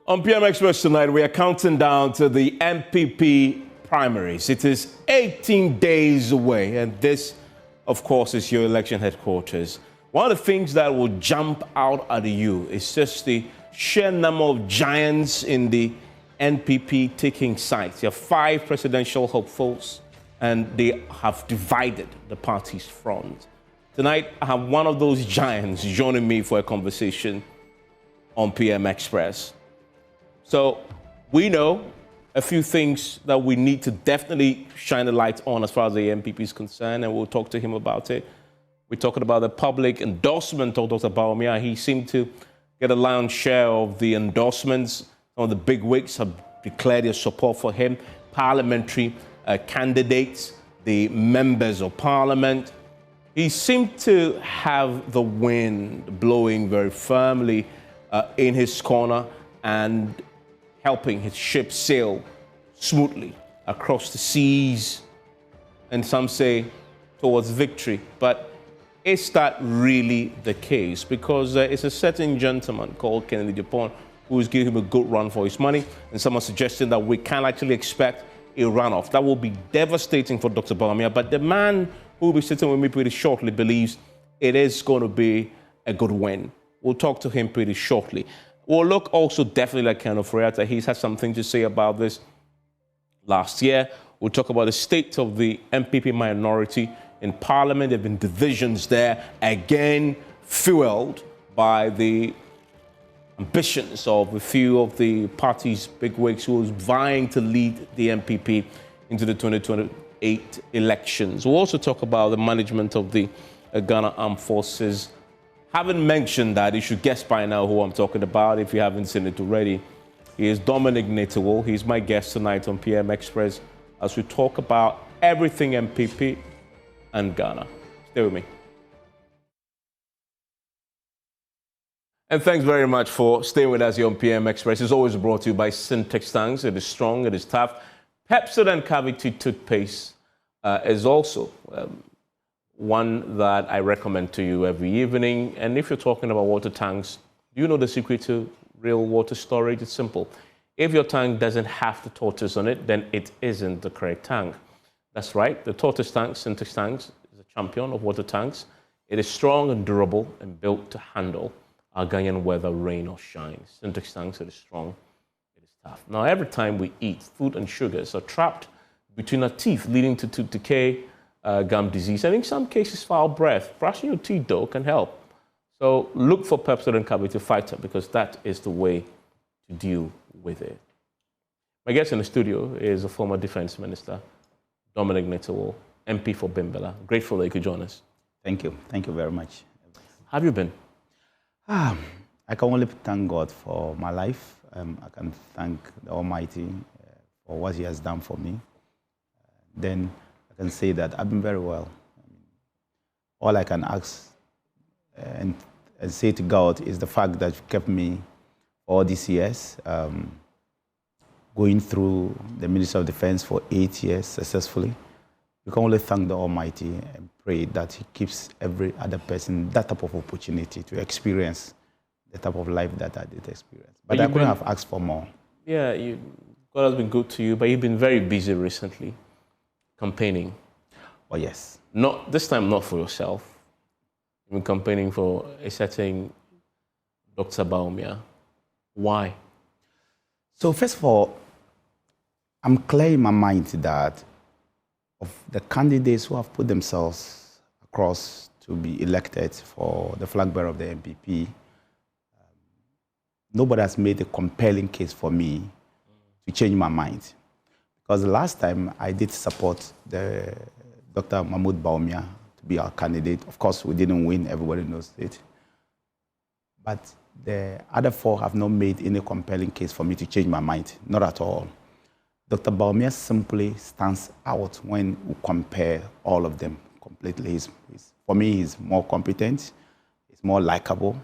On PM Express tonight, we are counting down to the NPP primaries. It is 18 days away, and this, of course, is your election headquarters. One of the things that will jump out at you is just the sheer number of giants in the NPP taking sides. There are 5 presidential hopefuls, and they have divided the party's front. Tonight, I have one of those giants joining me for a conversation on PM Express. So we know a few things that we need to definitely shine a light on as far as the NPP is concerned, and we'll talk to him about it. We're talking about the public endorsement of Dr. Bawumia. He seemed to get a lion's share of the endorsements. Some of the big wigs have declared their support for him. Parliamentary candidates, the members of parliament. He seemed to have the wind blowing very firmly in his corner and helping his ship sail smoothly across the seas, and some say towards victory. But is that really the case? Because it's a certain gentleman called Kennedy Japan who is giving him a good run for his money, and someone suggesting that we can actually expect a runoff. That will be devastating for Dr. Bawumia, but the man who will be sitting with me pretty shortly believes it is going to be a good win. We'll talk to him pretty shortly. We'll look also definitely like Ken Oforiatta. He's had something to say about this last year. We'll talk about the state of the NPP minority in Parliament. There have been divisions there, again fueled by the ambitions of a few of the party's bigwigs who was vying to lead the NPP into the 2028 elections. We'll also talk about the management of the Ghana Armed Forces. Haven't mentioned that, you should guess by now who I'm talking about if you haven't seen it already. He is Dominic Nitiwul. He's my guest tonight on PM Express as we talk about everything NPP and Ghana. Stay with me. And thanks very much for staying with us here on PM Express. It's always brought to you by Syntex Tanks. It is strong, it is tough. Pepsodent Cavity Toothpaste is also one that I recommend to you every evening. And if you're talking about water tanks, do you know the secret to real water storage? It's simple. If your tank doesn't have the tortoise on it, then it isn't the correct tank. That's right. The tortoise tank, Syntex Tanks, is a champion of water tanks. It is strong and durable and built to handle our Ghanaian weather, rain or shine. Syntex Tanks, it is strong, it is tough. Now, every time we eat, food and sugars are trapped between our teeth, leading to tooth decay, gum disease, and in some cases, foul breath. Brushing your teeth, though, can help. So look for Pepsodent Cavity Fighter, because that is the way to deal with it. My guest in the studio is a former Defence Minister, Dominic Nitiwul, MP for Bimbala. Grateful that you could join us. Thank you. Thank you very much. How have you been? I can only thank God for my life. I can thank the Almighty for what He has done for me. Then I can say that I've been very well. All I can ask and say to God is the fact that you kept me all these years, going through the Ministry of Defence for 8 years successfully. You can only thank the Almighty and pray that He keeps every other person that type of opportunity to experience the type of life that I did experience. But I couldn't have asked for more. Yeah, God has been good to you, but you've been very busy recently campaigning. Oh, yes. Not this time, not for yourself. You've been campaigning for a certain Dr. Bawumia. Why? So first of all, I'm clear in my mind that of the candidates who have put themselves across to be elected for the flag bearer of the NPP, nobody has made a compelling case for me to change my mind. Because the last time I did support the Dr. Mahamudu Bawumia to be our candidate. Of course, we didn't win, everybody knows it. But the other 4 have not made any compelling case for me to change my mind, not at all. Dr. Bawumia simply stands out when we compare all of them completely. For me, he's more competent, he's more likable,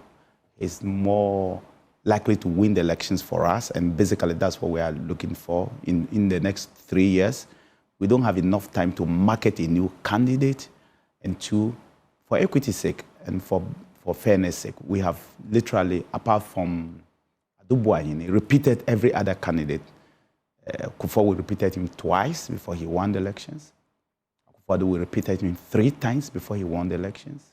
he's more likely to win the elections for us, and basically that's what we are looking for in the next 3 years. We don't have enough time to market a new candidate, and 2, for equity's sake and for fairness sake, we have literally, apart from Adu Bawumia repeated every other candidate. Kufuor repeated him twice before he won the elections. Kufuor repeated him 3 times before he won the elections.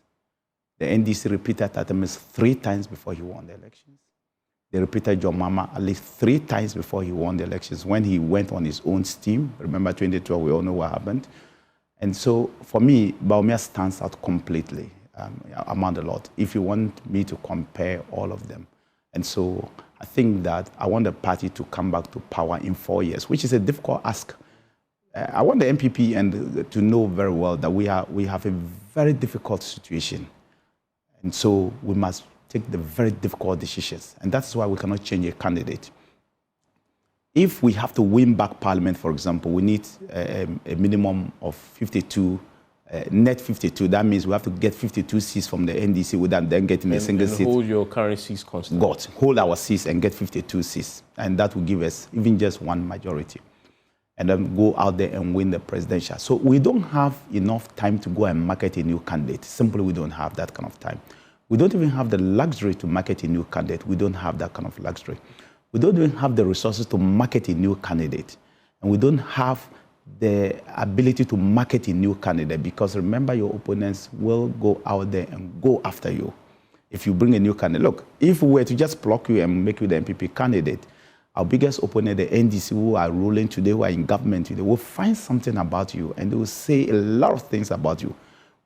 The NDC repeated Atamis 3 times before he won the elections. They repeated John Mahama at least 3 times before he won the elections when he went on his own steam. Remember 2012, we all know what happened. And so for me, Bawumia stands out completely among the lot, if you want me to compare all of them. And so I think that I want the party to come back to power in 4 years, which is a difficult ask. I want the NPP to know very well that we have a very difficult situation. And so we must take the very difficult decisions. And that's why we cannot change a candidate. If we have to win back Parliament, for example, we need a minimum of 52, net 52. That means we have to get 52 seats from the NDC without then getting a single seat. Hold your current seats constant. Hold our seats and get 52 seats. And that will give us even just one majority. And then go out there and win the presidential. So we don't have enough time to go and market a new candidate. Simply, we don't have that kind of time. We don't even have the luxury to market a new candidate. We don't have that kind of luxury. We don't even have the resources to market a new candidate. And we don't have the ability to market a new candidate because remember, your opponents will go out there and go after you. If you bring a new candidate, look, if we were to just block you and make you the NPP candidate, our biggest opponent, the NDC, who are ruling today, who are in government today, will find something about you and they will say a lot of things about you.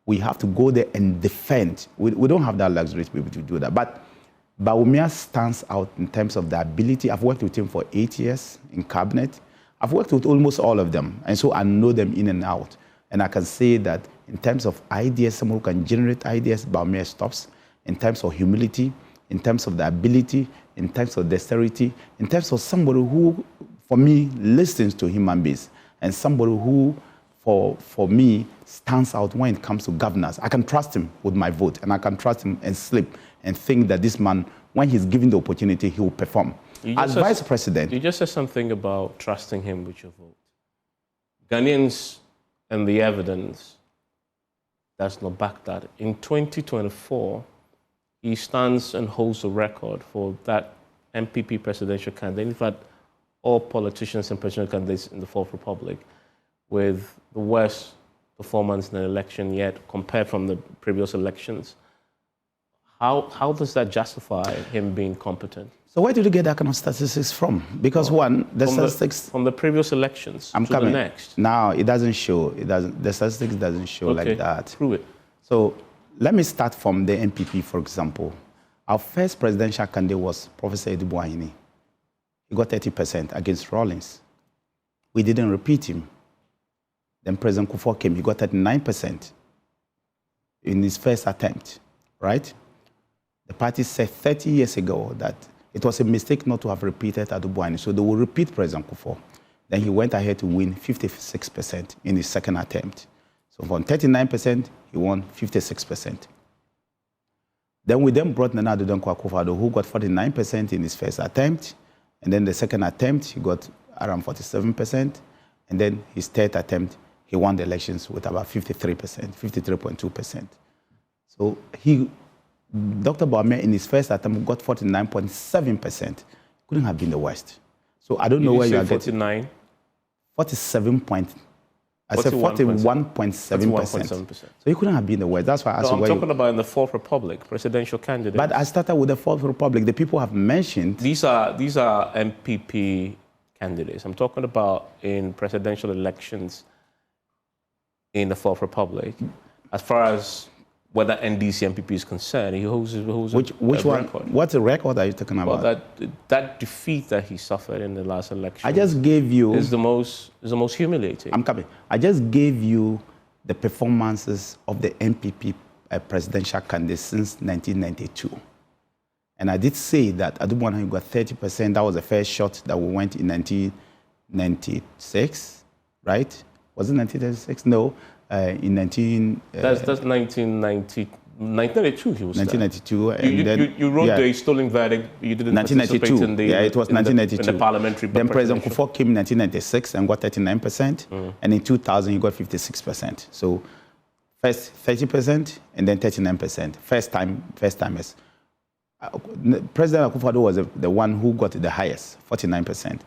We have to go there and defend. We don't have that luxury to be able to do that. But Bawumia stands out in terms of the ability. I've worked with him for 8 years in cabinet. I've worked with almost all of them. And so I know them in and out. And I can say that in terms of ideas, someone who can generate ideas, Bawumia stops. In terms of humility, in terms of the ability, in terms of dexterity, in terms of somebody who, for me, listens to human beings, and somebody who, for me, stands out when it comes to governance. I can trust him with my vote, and I can trust him and sleep and think that this man, when he's given the opportunity, he will perform. As vice president... You just said something about trusting him with your vote. Ghanaians and the evidence does not back that. In 2024, he stands and holds a record for that NPP presidential candidate. In fact, all politicians and presidential candidates in the Fourth Republic, with the worst performance in an election yet compared from the previous elections. How does that justify him being competent? So where did you get that kind of statistics from? Because one, the statistics... From the previous elections to the next. Now, it doesn't show. The statistics doesn't show like that. Prove it. So let me start from the NPP, for example. Our first presidential candidate was Professor Adu Bawumia. He got 30% against Rawlings. We didn't repeat him. Then President Kufuor came, he got 39% in his first attempt, right? The party said 30 years ago that it was a mistake not to have repeated Adu Bawumia, so they will repeat President Kufuor. Then he went ahead to win 56% in his second attempt. So from 39%, he won 56%. Then we brought Nana Addo Dankwa Akufo-Addo, who got 49% in his first attempt. And then the second attempt, he got around 47%. And then his third attempt, he won the elections with about 53%, 53.2%. So Dr. Bawumia, in his first attempt, got 49.7%. Couldn't have been the worst. So I don't know where you are getting. 49? 47 point. I said 41.7%. So you couldn't have been the worst. That's why I asked you. I'm talking about in the Fourth Republic, presidential candidates. But I started with the Fourth Republic. The people have mentioned. These are MPP candidates. I'm talking about in presidential elections in the Fourth Republic. As far as whether NDC MPP is concerned, he holds which one? Record. What record are you talking about? Well, that defeat that he suffered in the last election. I just gave you is the most humiliating. I'm coming. I just gave you the performances of the MPP presidential candidates since 1992, and I did say that Adu Bawumia got 30%. That was the first shot that we went in 1996, right? Was it 1996? No. In 19... that's 1990, 1992 he was 1992. And you wrote the stolen verdict. You didn't participate in the... Yeah, it was 1992. In the parliamentary... Then President Kufuor came in 1996 and got 39%. And in 2000, he got 56%. So first 30% and then 39%. First timers. President Akufo-Addo was the one who got the highest, 49%.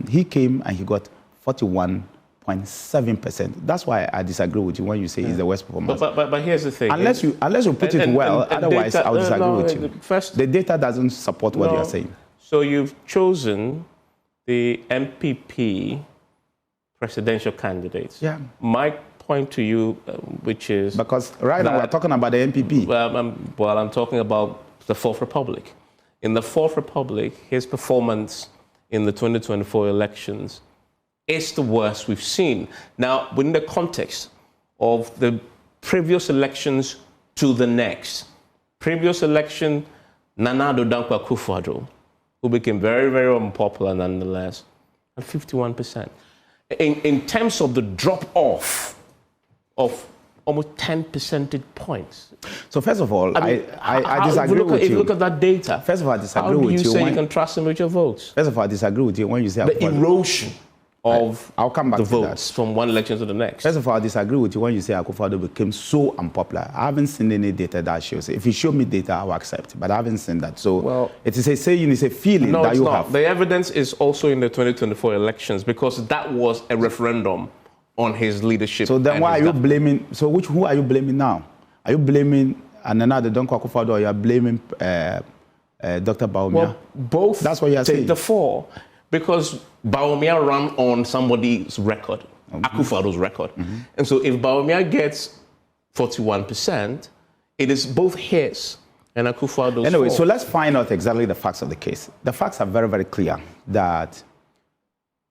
He came and he got 41.7%. That's why I disagree with you when you say he's the worst performance. But here's the thing. Unless you put it well, otherwise data, I'll disagree with you. First, the data doesn't support what you are saying. So you've chosen the NPP presidential candidates. Yeah. My point to you, which is... Because right now we're talking about the NPP. Well, I'm talking about the Fourth Republic. In the Fourth Republic, his performance in the 2024 elections is the worst we've seen. Now, within the context of the previous elections to the next, previous election, Nana Addo Dankwa Akufo-Addo, who became very, very unpopular nonetheless, at 51%. In terms of the drop-off of almost 10 percentage points. So first of all, I disagree with you. If you look at that data, first of all, I disagree with you. How do you say you can trust him with your votes? First of all, I disagree with you when you say... The erosion of I'll come back the to votes that. from one election to the next. First of all, I disagree with you when you say Akufo-Addo became so unpopular. I haven't seen any data that shows it. If you show me data, I'll accept, but I haven't seen that. So well, it is a saying, it's a feeling that you have. The evidence is also in the 2024 elections because that was a referendum on his leadership. So then why are you blaming, who are you blaming now? Are you blaming Nana Addo Dankwa Akufo-Addo or you are blaming Dr. Bawumia? Well, both. That's what you are saying. Take the fall. Because Bawumia ran on somebody's record, Akufo-Addo's record. And so if Bawumia gets 41%, it is both his and Akufo-Addo's Anyway, fault. so let's find out exactly the facts of the case. The facts are very, very clear that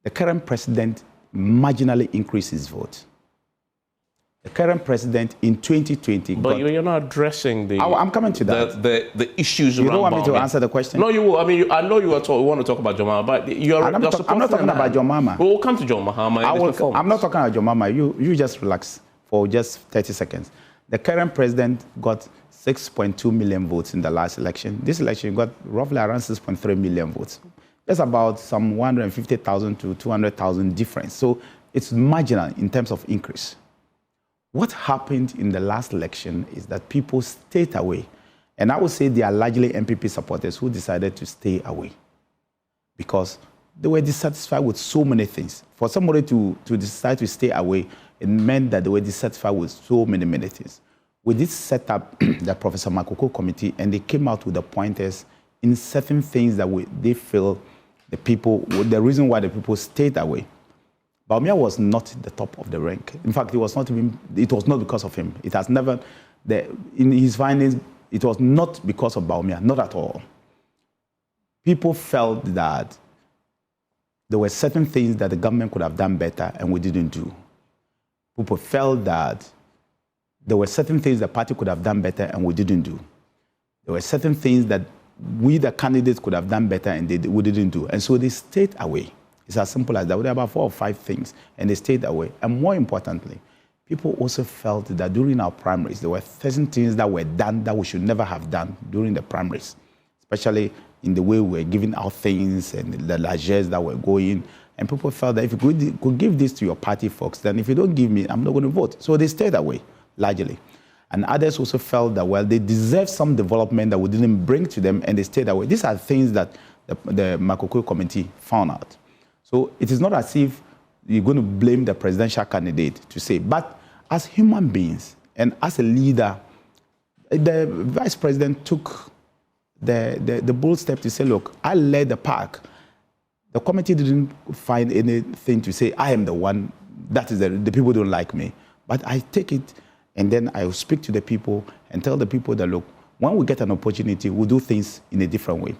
the current president marginally increased his vote. The current president in 2020... But you're not addressing the... I'm coming to that. The issues around You don't want me to Bawumia. answer the question? No, you will. I mean, I know you want to talk about John Mahama, but I'm not talking about John Mahama. We'll come to John Mahama. I'm not talking about John Mahama. You just relax for just 30 seconds. The current president got 6.2 million votes in the last election. This election got roughly around 6.3 million votes. That's about some 150,000 to 200,000 difference. So it's marginal in terms of increase. What happened in the last election is that people stayed away. And I would say they are largely NPP supporters who decided to stay away because they were dissatisfied with so many things. For somebody to decide to stay away, it meant that they were dissatisfied with so many things. We did set up the Professor Makoko committee and they came out with the pointers in certain things that they feel the reason why the people stayed away. Bawumia was not the top of the rank. In fact, it was not because of him. It has never, in his findings, it was not because of Bawumia, not at all. People felt that there were certain things that the government could have done better and we didn't do. People felt that there were certain things the party could have done better and we didn't do. There were certain things that we, the candidates, could have done better and we didn't do. And so they stayed away. It's as simple as that. There were about 4 or 5 things, and they stayed away. And more importantly, people also felt that during our primaries, there were certain things that were done that we should never have done during the primaries, especially in the way we were giving out things and the largesse that were going. And people felt that if you could give this to your party folks, then if you don't give me, I'm not going to vote. So they stayed away, largely. And others also felt that, well, they deserve some development that we didn't bring to them, and they stayed away. These are things that the Makoko committee found out. So it is not as if you're going to blame the presidential candidate to say, but as human beings and as a leader, the vice president took the bold step to say, look, I led the pack. The committee didn't find anything to say, I am the one, that is the people don't like me. But I take it and then I will speak to the people and tell the people that, look, when we get an opportunity, we'll do things in a different way.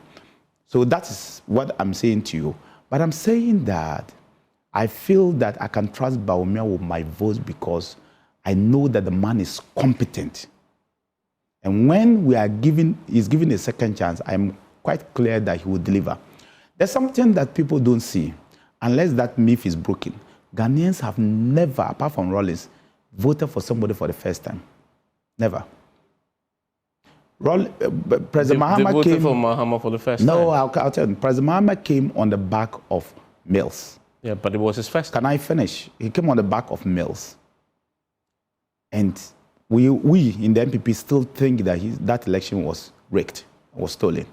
So that is what I'm saying to you. But I'm saying that I feel that I can trust Bawumia with my votes because I know that the man is competent. And when he's given a second chance, I'm quite clear that he will deliver. There's something that people don't see, unless that myth is broken. Ghanaians have never, apart from Rawlings, voted for somebody for the first time. Never. President Mahama voted came for Mahama for the first time. No, I'll tell you. President Mahama came on the back of Mills. Yeah, but it was his first time. Can I finish? He came on the back of Mills. And we in the NPP still think that that election was rigged, was stolen.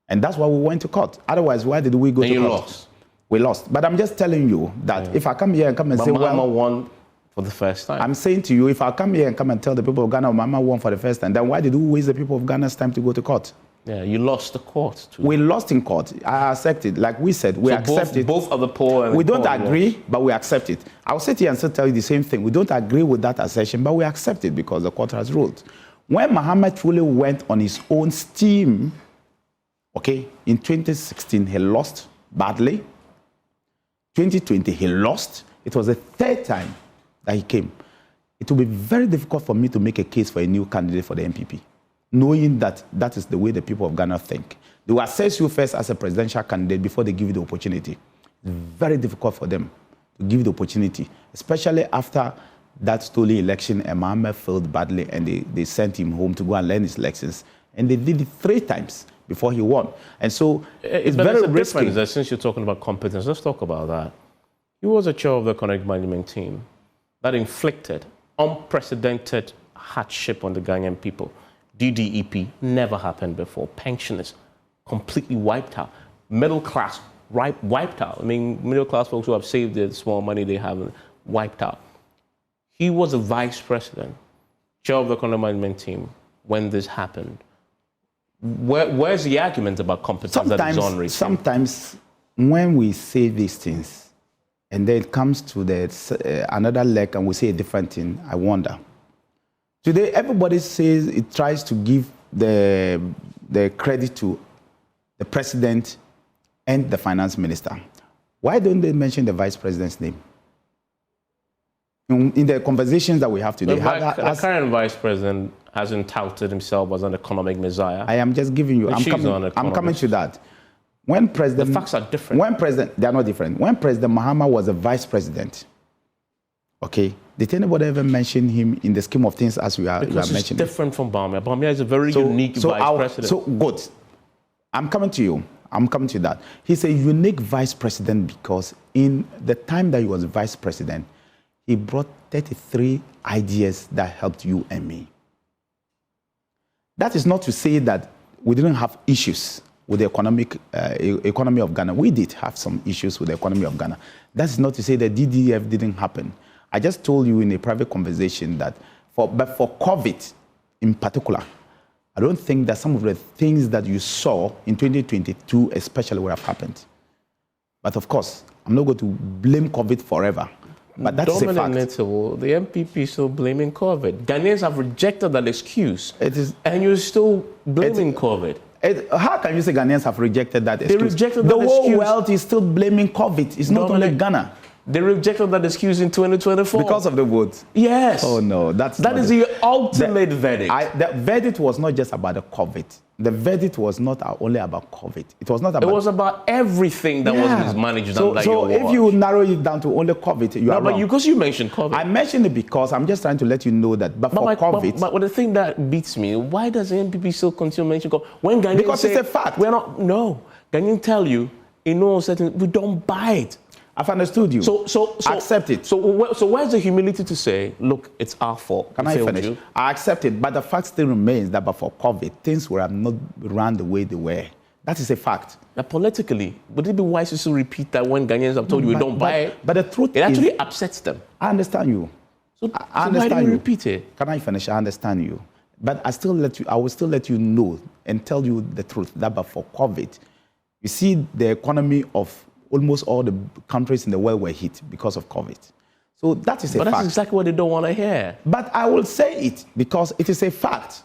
And that's why we went to court. Otherwise, why did we go to court? And you lost. We lost. But I'm just telling you that if I come here and come and say, Mama won for the first time. I'm saying to you, if I come here and come and tell the people of Ghana, Mama won for the first time, then why did we waste the people of Ghana's time to go to court? Yeah, you lost the court too. We lost in court. I accept it. Like we said, we accept it. Both of the poor and we the don't poor agree, lost. but we accept it. I'll sit here and still tell you the same thing. We don't agree with that assertion, but we accept it because the court has ruled. When Muhammad truly went on his own steam, okay, in 2016, he lost badly. 2020, he lost. It was the third time that he came. It will be very difficult for me to make a case for a new candidate for the NPP, knowing that that is the way the people of Ghana think. They will assess you first as a presidential candidate before they give you the opportunity. It's very difficult for them to give you the opportunity, especially after that stolen election and Mohammed failed badly and they sent him home to go and learn his lessons. And they did it 3 times before he won. And so it's very risky. Since you're talking about competence, let's talk about that. He was a chair of the economic management team that inflicted unprecedented hardship on the Ghanaian people. DDEP never happened before. Pensioners completely wiped out. Middle class wiped out. I mean, middle class folks who have saved the small money they have wiped out. He was a vice president, chair of the economic management team when this happened. Where's the argument about competence that is on? Sometimes when we say these things and then it comes to another leg and we say a different thing, I wonder. Today, everybody says it tries to give the credit to the president and the finance minister. Why don't they mention the vice president's name? In the conversations that we have today. The current vice president hasn't touted himself as an economic messiah. I am just giving you, I'm coming to that. When President, the facts are different. They are not different. When President Mahama was a vice president, okay, did anybody ever mention him in the scheme of things as you are mentioning? It's different from Bawumia. Bawumia is a very unique vice president. So good. I'm coming to you. I'm coming to that. He's a unique vice president because in the time that he was vice president, he brought 33 ideas that helped you and me. That is not to say that we didn't have issues with the economy of Ghana. We did have some issues with the economy of Ghana. That's not to say that DDF didn't happen. I just told you in a private conversation that but for COVID in particular, I don't think that some of the things that you saw in 2022 especially would have happened. But of course, I'm not going to blame COVID forever. But that's a fact. Dominic Nitiwul, the NPP is still blaming COVID. Ghanaians have rejected that excuse. And you're still blaming COVID. How can you say Ghanaians have rejected that excuse? They rejected that excuse. The whole world is still blaming COVID. It's not only Ghana. They rejected that excuse in 2024. Because of the votes? Yes. Oh, no. That is the ultimate verdict. The verdict was not just about the COVID. The verdict was not only about COVID. It was not about... It was about everything that was mismanaged under your watch. So if you narrow it down to only COVID, you are wrong. Because you mentioned COVID. I mentioned it because I'm just trying to let you know that COVID... But the thing that beats me, why does the NPP still continue mentioning COVID? When Ghanaians because it's a fact. No. Ghanaians tell you, in no uncertainty, we don't buy it. I've understood you. So accept it. So where's the humility to say, look, it's our fault? Can I finish? I accept it, but the fact still remains that but for COVID, things would have not run the way they were. That is a fact. Now, politically, would it be wise to still repeat that when Ghanaians have told you we don't buy it? But the truth it actually upsets them. I understand you. I understand why do you repeat it? Can I finish? I understand you. But I will still let you know and tell you the truth that but for COVID, you see the economy of almost all the countries in the world were hit because of COVID. So that is a fact. But that's exactly what they don't want to hear. But I will say it because it is a fact.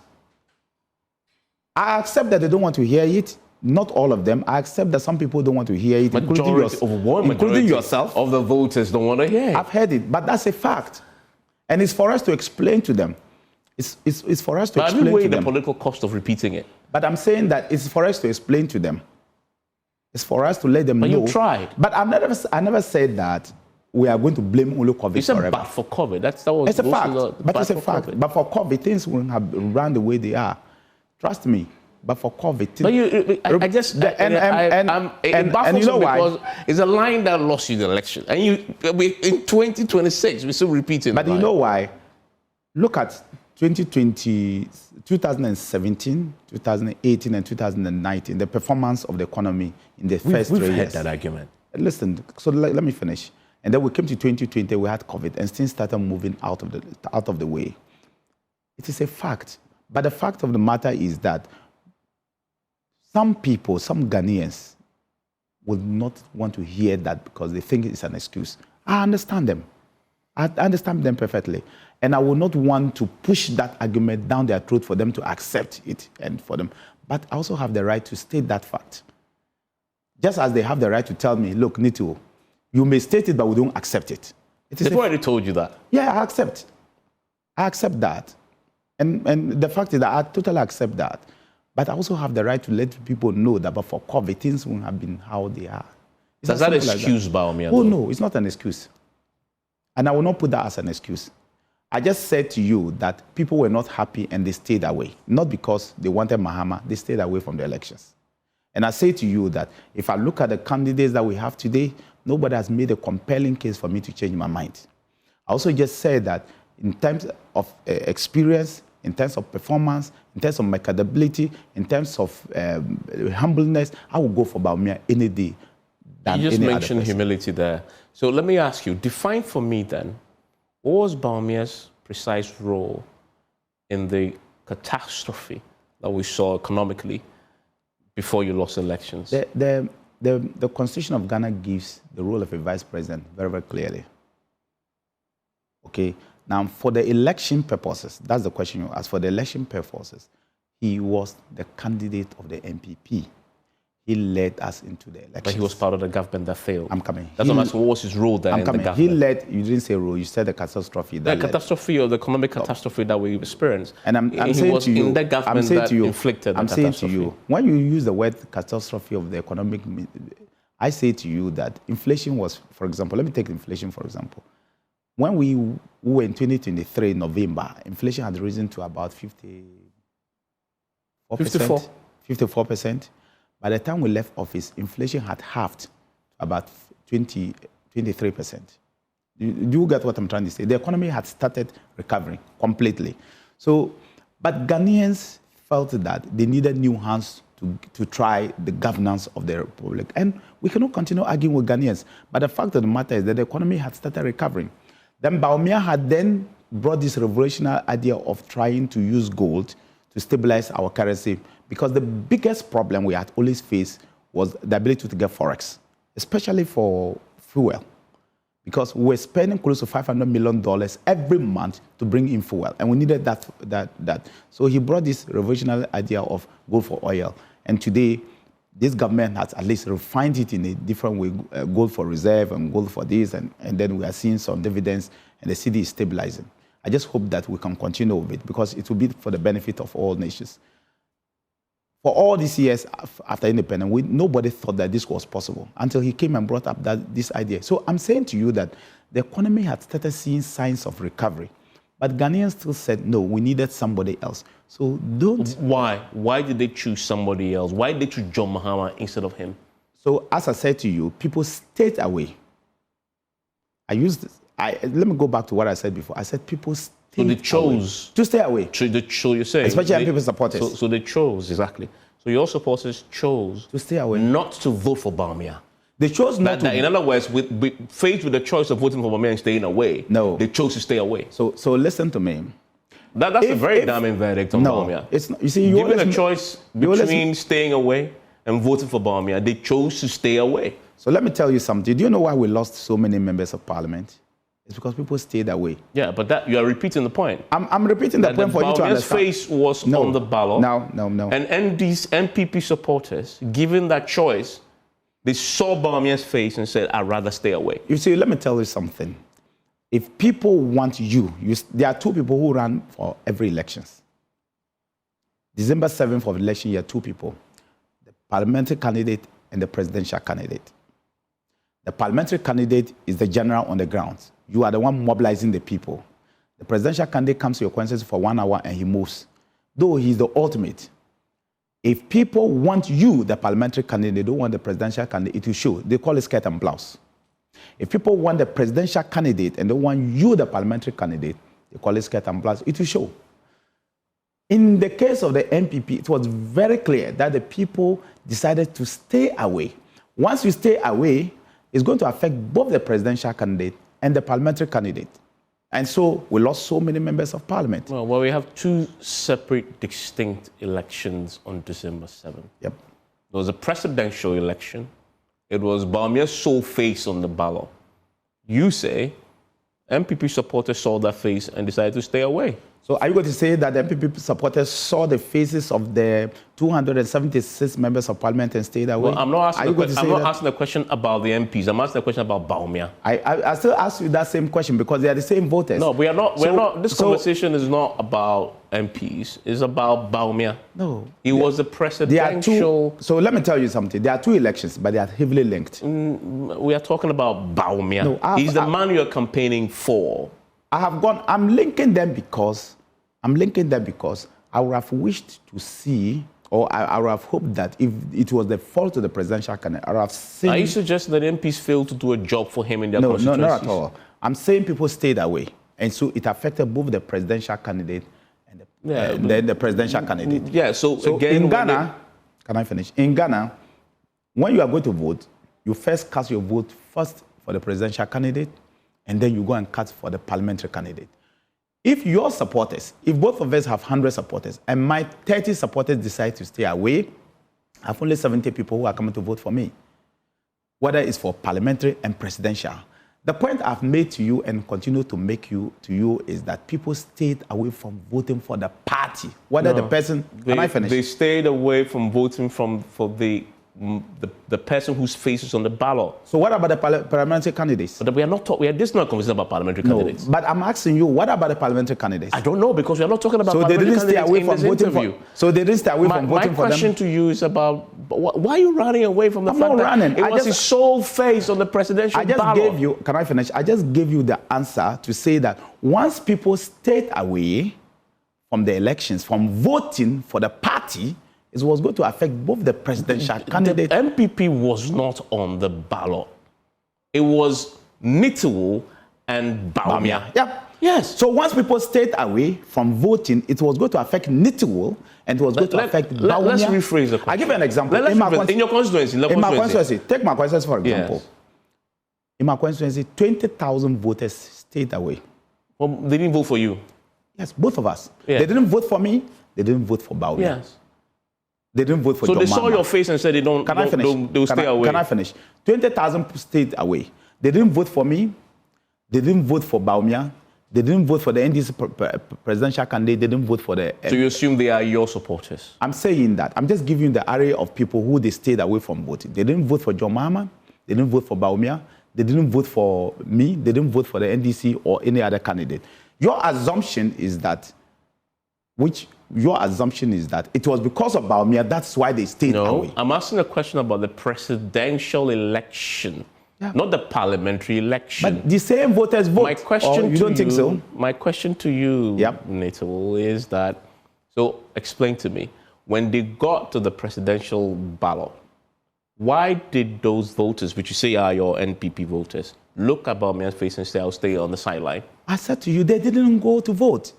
I accept that they don't want to hear it. Not all of them. I accept that some people don't want to hear it, including yourself. Of the voters don't want to hear it. I've heard it, but that's a fact. And it's for us to explain to them. It's for us to explain to them. But have you weighed the political cost of repeating it? But I'm saying that it's for us to explain to them. It's for us to let them know. But you tried. But I never said that we are going to blame only COVID you said forever. But for COVID. It's a fact. But it's a fact. But for COVID, things wouldn't have run the way they are. Trust me. But for COVID, it baffles me because it's a line that lost you the election, and in 2026 we're still repeating. But you know why? Look at 2020, 2017, 2018, and 2019, the performance of the economy in the first 3 years. We've heard that argument. Listen, so let me finish. And then we came to 2020, we had COVID, and things started moving out of the way. It is a fact. But the fact of the matter is that some people, some Ghanaians, will not want to hear that because they think it's an excuse. I understand them. I understand them perfectly. And I will not want to push that argument down their throat for them to accept it and for them. But I also have the right to state that fact. Just as they have the right to tell me, look, Nitiwul, you may state it, but we don't accept it. They've already told you that. Yeah, I accept. I accept that. And the fact is that I totally accept that. But I also have the right to let people know that but for COVID, things won't have been how they are. Does that excuse Bawumia? Oh, no, it's not an excuse. And I will not put that as an excuse. I just said to you that people were not happy and they stayed away. Not because they wanted Mahama, they stayed away from the elections. And I say to you that if I look at the candidates that we have today, nobody has made a compelling case for me to change my mind. I also just said that in terms of experience, in terms of performance, in terms of my credibility, in terms of humbleness, I will go for Bawumia any day. You just mentioned humility there. So let me ask you, define for me then, what was Bawumia's precise role in the catastrophe that we saw economically before you lost elections? The Constitution of Ghana gives the role of a vice president very, very clearly. Okay? Now, for the election purposes, that's the question you asked. For the election purposes, he was the candidate of the NPP. He led us into the elections. But he was part of the government that failed. I'm coming. That's what was his role there in the government? He led, you didn't say role, you said the catastrophe. The catastrophe or the economic catastrophe that we experienced. And I'm saying to you, in the government that inflicted the catastrophe. I'm saying to you, when you use the word catastrophe of the economic, I say to you that inflation was, for example, let me take inflation for example. When we were in 2023, November, inflation had risen to about 54%. By the time we left office, inflation had halved about 23%. Do you get what I'm trying to say? The economy had started recovering completely. So, but Ghanaians felt that they needed new hands to try the governance of the republic. And we cannot continue arguing with Ghanaians. But the fact of the matter is that the economy had started recovering. Then Bawumia had then brought this revolutionary idea of trying to use gold to stabilize our currency, because the biggest problem we had always faced was the ability to get forex, especially for fuel, because we were spending close to $500 million every month to bring in fuel, and we needed that. So he brought this revolutionary idea of gold for oil, and today this government has at least refined it in a different way, gold for reserve and gold for this, and then we are seeing some dividends, and the city is stabilizing. I just hope that we can continue with it, because it will be for the benefit of all nations. For all these years after independence, nobody thought that this was possible until he came and brought up this idea. So I'm saying to you that the economy had started seeing signs of recovery, but Ghanaians still said, no, we needed somebody else. So don't... Why? Why did they choose somebody else? Why did they choose John Mahama instead of him? So as I said to you, people stayed away. Let me go back to what I said before. I said people stayed So they chose... to stay away. So you're saying... Especially people supporters. So they chose, exactly. So your supporters chose... to stay away. Not to vote for Bawumia. They chose not to... In other words, faced with the choice of voting for Bawumia and staying away, no, they chose to stay away. So listen to me. That's a very damning verdict on Bawumia. It's not. You see, given a choice between staying away and voting for Bawumia, they chose to stay away. So let me tell you something. Do you know why we lost so many members of parliament? It's because people stayed away. Yeah, but you are repeating the point. I'm repeating the point for you to understand. Bawumia's face was on the ballot. No. And these NPP supporters, given that choice, they saw Bawumia's face and said, I'd rather stay away. You see, let me tell you something. If people want you, there are two people who run for every elections. December 7th of the election year, two people. The parliamentary candidate and the presidential candidate. The parliamentary candidate is the general on the ground. You are the one mobilizing the people. The presidential candidate comes to your constituency for 1 hour and he moves. Though he's the ultimate. If people want you, the parliamentary candidate, they don't want the presidential candidate, it will show. They call it skirt and blouse. If people want the presidential candidate and don't want you, the parliamentary candidate, they call it skirt and blouse, it will show. In the case of the NPP, it was very clear that the people decided to stay away. Once you stay away, it's going to affect both the presidential candidate and the parliamentary candidate. And so we lost so many members of parliament. Well, we have two separate, distinct elections on December 7th. Yep. There was a presidential election. It was Bawumia's sole face on the ballot. You say NPP supporters saw that face and decided to stay away. So are you going to say that the NPP supporters saw the faces of the 276 members of parliament and stayed away? Well, I'm not asking a question about the MPs. I'm asking a question about Bawumia. I still ask you that same question because they are the same voters. No, we are not. This conversation is not about MPs. It's about Bawumia. No. He was the presidential... So let me tell you something. There are two elections, but they are heavily linked. We are talking about Bawumia. No, he's the man you're campaigning for. I'm linking them because I would have wished to see, or I would have hoped that if it was the fault of the presidential candidate, I would have seen... Are you suggesting that MPs failed to do a job for him in their constituencies? No, not at all. I'm saying people stayed away. And so it affected both the presidential candidate and the presidential candidate. Yeah, so again... In Ghana, can I finish? In Ghana, when you are going to vote, you first cast your vote first for the presidential candidate, and then you go and cast for the parliamentary candidate. If your supporters, if both of us have 100 supporters, and my 30 supporters decide to stay away, I have only 70 people who are coming to vote for me, whether it's for parliamentary and presidential. The point I've made to you and continue to make to you is that people stayed away from voting for the party, whether the person... Can I finish? They stayed away from voting for the person whose face is on the ballot. So what about the parliamentary candidates? But we are not talking. This is not a conversation about parliamentary candidates. But I'm asking you, what about the parliamentary candidates? I don't know, because we are not talking about parliamentary candidates in this interview. So they didn't stay away from voting for them? My question to you is about, why are you running away from the fact that it was his sole face on the presidential ballot? Can I finish? I just gave you the answer to say that once people stayed away from the elections, from voting for the party, it was going to affect both the presidential candidate... The NPP was not on the ballot. It was Nitiwul and Bawumia. Yep. Yes. So once people stayed away from voting, it was going to affect Nitiwul and it was going to affect Bawumia. Let's rephrase the question. I'll give you an example. In your constituency. In my constituency. Take my constituency, for example. Yes. In my constituency, 20,000 voters stayed away. Well, they didn't vote for you. Yes, both of us. Yeah. They didn't vote for me. They didn't vote for Bawumia. Yes. They didn't vote for So John they saw Mahama. your face and said they don't. Can I finish? They'll stay away. Can I finish? 20,000 stayed away. They didn't vote for me. They didn't vote for Bawumia. They didn't vote for the NDC presidential candidate. They didn't vote for the... So you assume they are your supporters? I'm saying that. I'm just giving you the array of people who they stayed away from voting. They didn't vote for John Mahama. They didn't vote for Bawumia. They didn't vote for me. They didn't vote for the NDC or any other candidate. Your assumption is that it was because of Bawumia, that's why they stayed away. No, I'm asking a question about the presidential election, not the parliamentary election. But the same voters vote. My question you don't think so? My question to you, Nitiwul, is that, so explain to me, when they got to the presidential ballot, why did those voters, which you say are your NPP voters, look at Bawumia's face and say, I'll stay on the sideline? I said to you, they didn't go to vote.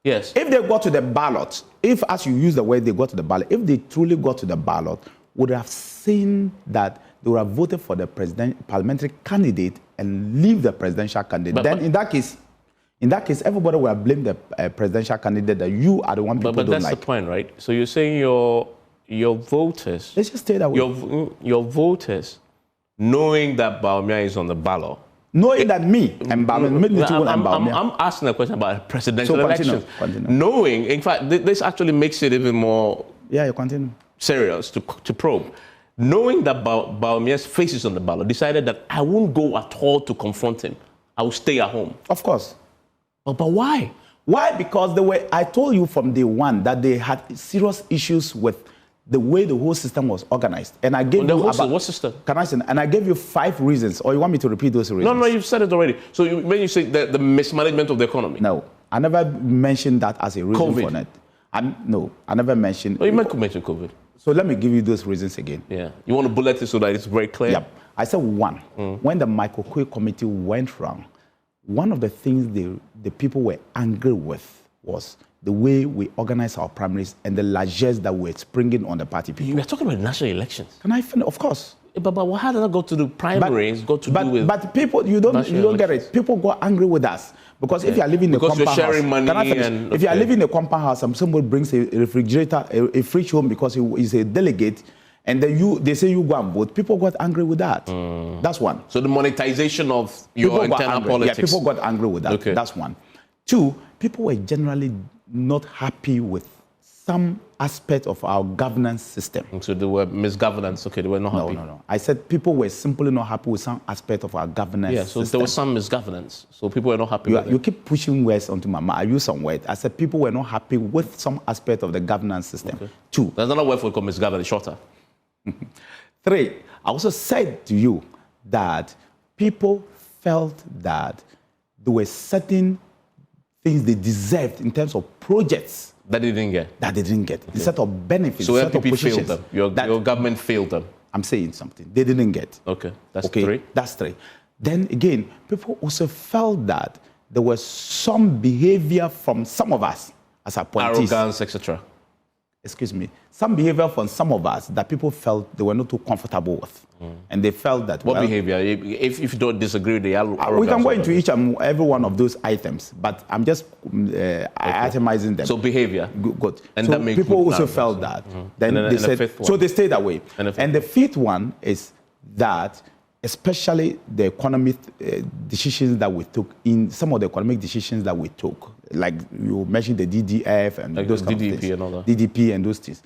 Yes. If they got to the ballot, if, as you use the word, they got to the ballot, if they truly got to the ballot, would have seen that they would have voted for the parliamentary candidate and leave the presidential candidate. Then in that case, everybody would have blamed the presidential candidate that you are the one people don't like. But that's the point, right? So you're saying your voters... Let's just stay that way. Your voters, knowing that Bawumia is on the ballot, knowing that I'm asking a question about presidential elections. Knowing, in fact, this actually makes it even more serious to probe. Knowing that Bawumia's face is on the ballot, decided that I won't go at all to confront him. I will stay at home. Of course. But why? Why? Because I told you from day one that they had serious issues with the way the whole system was organized. And I gave you what system? And I gave you 5 reasons, or you want me to repeat those reasons? No, you've said it already. So when you say the mismanagement of the economy? No, I never mentioned that as a reason for it. No, I never mentioned... Oh, you might mention COVID. So let me give you those reasons again. Yeah. You want to bullet it so that it's very clear? Yeah. I said one, when the Michael Kwe committee went wrong, one of the things the people were angry with was the way we organize our primaries and the largesse that we're springing on the party people. You are talking about national elections. Can I finish? Of course. But how does that go to the primaries? But people, you don't get it. People got angry with us because if you are living in a compound house, if you are living in a compound house and somebody brings a refrigerator, a fridge home because he is a delegate, and then they say you go and vote, people got angry with that. That's one. So the monetization of your internal politics. Yeah, people got angry with that. Okay. That's one. Two, people were generally not happy with some aspect of our governance system. So they were misgovernance. Okay, they were not happy. No. I said people were simply not happy with some aspect of our governance system. There was some misgovernance. So people were not happy with it. You keep pushing words onto my mouth. I use some word. I said people were not happy with some aspect of the governance system. Okay. Two. There's another word for misgovernance, shorter. Three, I also said to you that people felt that there were certain things they deserved in terms of projects that they didn't get. Okay. The set of benefits. So NPP failed them. Your government failed them. I'm saying something. They didn't get. Okay. That's three. That's three. Then again, people also felt that there was some behavior from some of us as appointees. Arrogance, etc. Excuse me. Some behavior from some of us that people felt they were not too comfortable with. And they felt that... What behavior? If you don't disagree with the arrogance... We can go into each and every one of those items, but I'm just itemizing them. So behavior. Good. And so that makes people also felt that. Then they said... So they stayed away. And the fifth one is that especially the economic decisions that we took, in some of the economic decisions that we took, like you mentioned the DDF and like those kind of things. And all that. DDP and those things.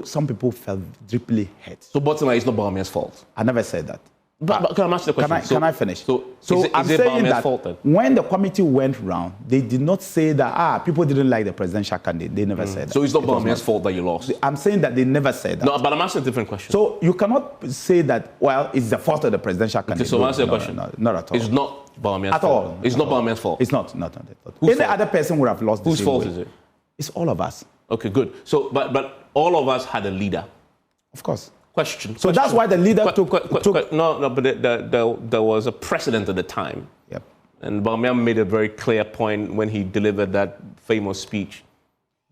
Some people felt deeply hurt. So bottom line, it's not Bawumia's fault? I never said that. But can I ask the question? Can I finish? So I'm is it saying Bawumia's that fault then? when the committee went round, they did not say that, people didn't like the presidential candidate. They never said that. So it's not Bawumia's fault that you lost? I'm saying that they never said that. No, but I'm asking a different question. So you cannot say that, well, it's the fault of the presidential candidate. Okay, so answer your question. No, not at all. It's not Bawumia's fault? It's not Bawumia's fault? It's not. Any other person would have lost the same way. Whose fault is it? It's all of us. Okay, good. So, but all of us had a leader. Of course. So that's why the leader took... No, but there was a precedent at the time. Yep. And Bawumia made a very clear point when he delivered that famous speech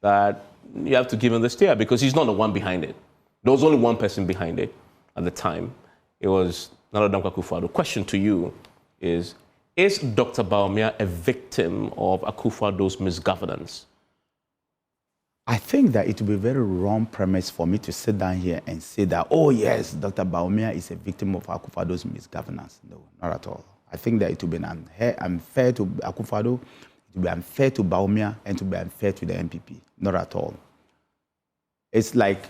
that you have to give him the steer because he's not the one behind it. There was only one person behind it at the time. It was Nana Dankwa Akufo-Addo. The question to you is Dr. Bawumia a victim of Akufo-Addo's misgovernance? I think that it would be a very wrong premise for me to sit down here and say that, oh yes, Dr. Bawumia is a victim of Akufo-Addo's misgovernance. No, not at all. I think that it would be unfair to Akufo-Addo, it would be unfair to Bawumia, and it would be unfair to the NPP. Not at all. It's like,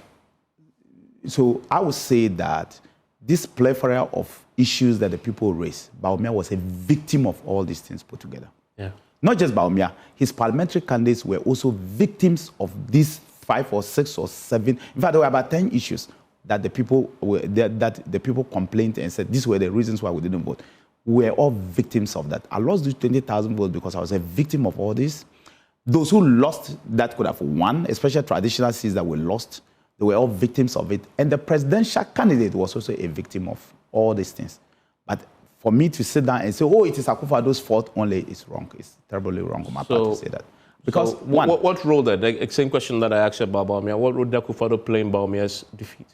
so I would say that this plethora of issues that the people raise, Bawumia was a victim of all these things put together. Yeah. Not just Bawumia, his parliamentary candidates were also victims of these 5 or 6 or 7. In fact, there were about 10 issues that the people complained and said these were the reasons why we didn't vote. We were all victims of that. I lost these 20,000 votes because I was a victim of all this. Those who lost that could have won, especially traditional seats that were lost, they were all victims of it. And the presidential candidate was also a victim of all these things. But for me to sit down and say, oh, it is Akufo-Addo's fault only, it's wrong. It's terribly wrong on my part to say that. Because what role then, the same question that I asked about Bawumia, what role did Akufo-Addo play in Bawumia's defeat?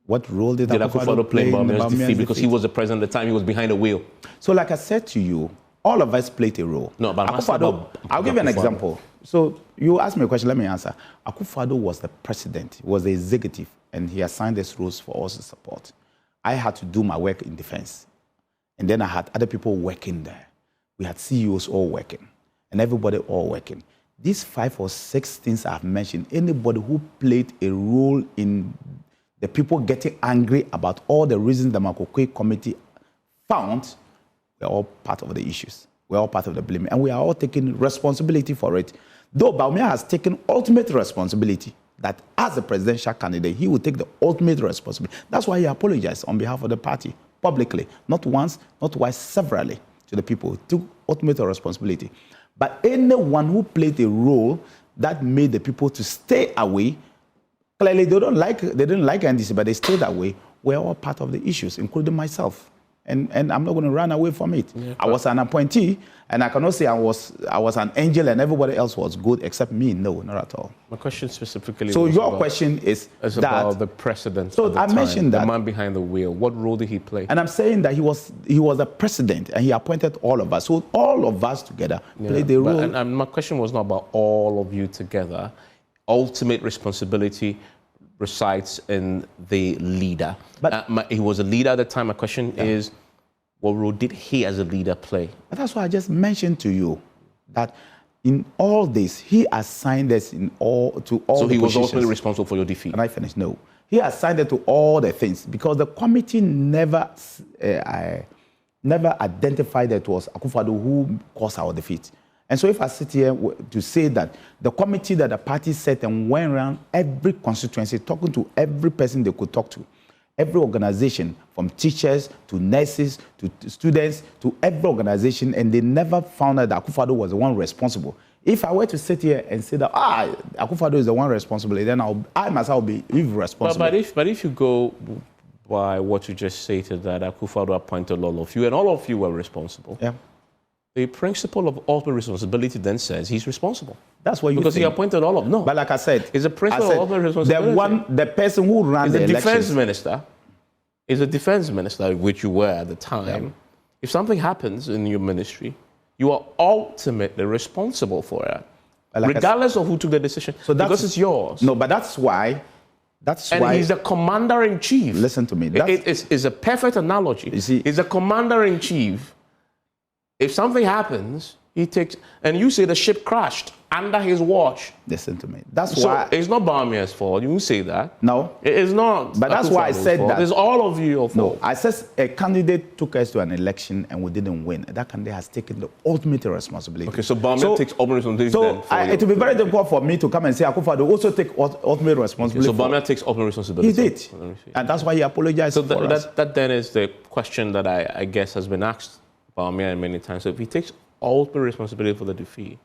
What role did Akufo-Addo play in Bawumia's defeat? Because he was the president at the time, he was behind the wheel. So like I said to you, all of us played a role. No, but I'll give you an example. So you asked me a question, let me answer. Akufo-Addo was the president, he was the executive, and he assigned these rules for us to support. I had to do my work in defense. And then I had other people working there. We had CEOs all working, and everybody all working. These 5 or 6 things I've mentioned, anybody who played a role in the people getting angry about all the reasons the Makokwe committee found, we're all part of the issues. We're all part of the blame. And we are all taking responsibility for it. Though Bawumia has taken ultimate responsibility, that as a presidential candidate, he will take the ultimate responsibility. That's why he apologized on behalf of the party, publicly. Not once, not twice, severally to the people. He took ultimate responsibility. But anyone who played a role that made the people to stay away, clearly they didn't like NDC, but they stayed away, we're all part of the issues, including myself. and I'm not going to run away from it. Yeah, I was an appointee, and I cannot say I was an angel and everybody else was good except me. No, not at all. My question specifically. So your question is about the president. So I mentioned that the man behind the wheel. What role did he play? And I'm saying that he was a president, and he appointed all of us. So all of us together played the role. And my question was not about all of you together. Ultimate responsibility resides in the leader. But he was a leader at the time. My question is, what role did he as a leader play? But that's why I just mentioned to you that in all this, he assigned us to all So the he was positions. ultimately responsible for your defeat? Can I finish? No. He assigned it to all the things because the committee never identified that it was Akufo-Addo who caused our defeat. And so if I sit here to say that the committee that the party set and went around every constituency, talking to every person they could talk to, every organization, from teachers to nurses to students to every organization, and they never found out that Akufo-Addo was the one responsible. If I were to sit here and say that Akufo-Addo is the one responsible, then I myself will be irresponsible. But if you go by what you just stated, that Akufo-Addo appointed all of you, and all of you were responsible. Yeah. The principle of ultimate responsibility then says he's responsible. That's what you because think. He appointed all of them. No. But like I said, it's a principle of ultimate responsibility. The person who ran the elections. Defense minister. Is a defense minister, which you were at the time. Yeah. If something happens in your ministry, you are ultimately responsible for it, like regardless of who took the decision. So because it's yours. No, but that's why. And he's the commander-in-chief. Listen to me. It's a perfect analogy. You see, he's a commander-in-chief. If something happens, he takes, and you say the ship crashed under his watch. Listen to me. That's why. It's not Bawumia's fault. You won't say that. No. It is not. But that's why I said fault. that. It's all of your fault. No, I said a candidate took us to an election and we didn't win. That candidate has taken the ultimate responsibility. Okay, so Bawumia takes ultimate responsibility. So it will be very difficult for me to come and say Akufo-Addo also take ultimate responsibility. Okay, so Bawumia takes ultimate responsibility. He did. And that's why he apologized so for us. That then is the question that I guess has been asked Bawumia many times. So if he takes ultimate responsibility for the defeat,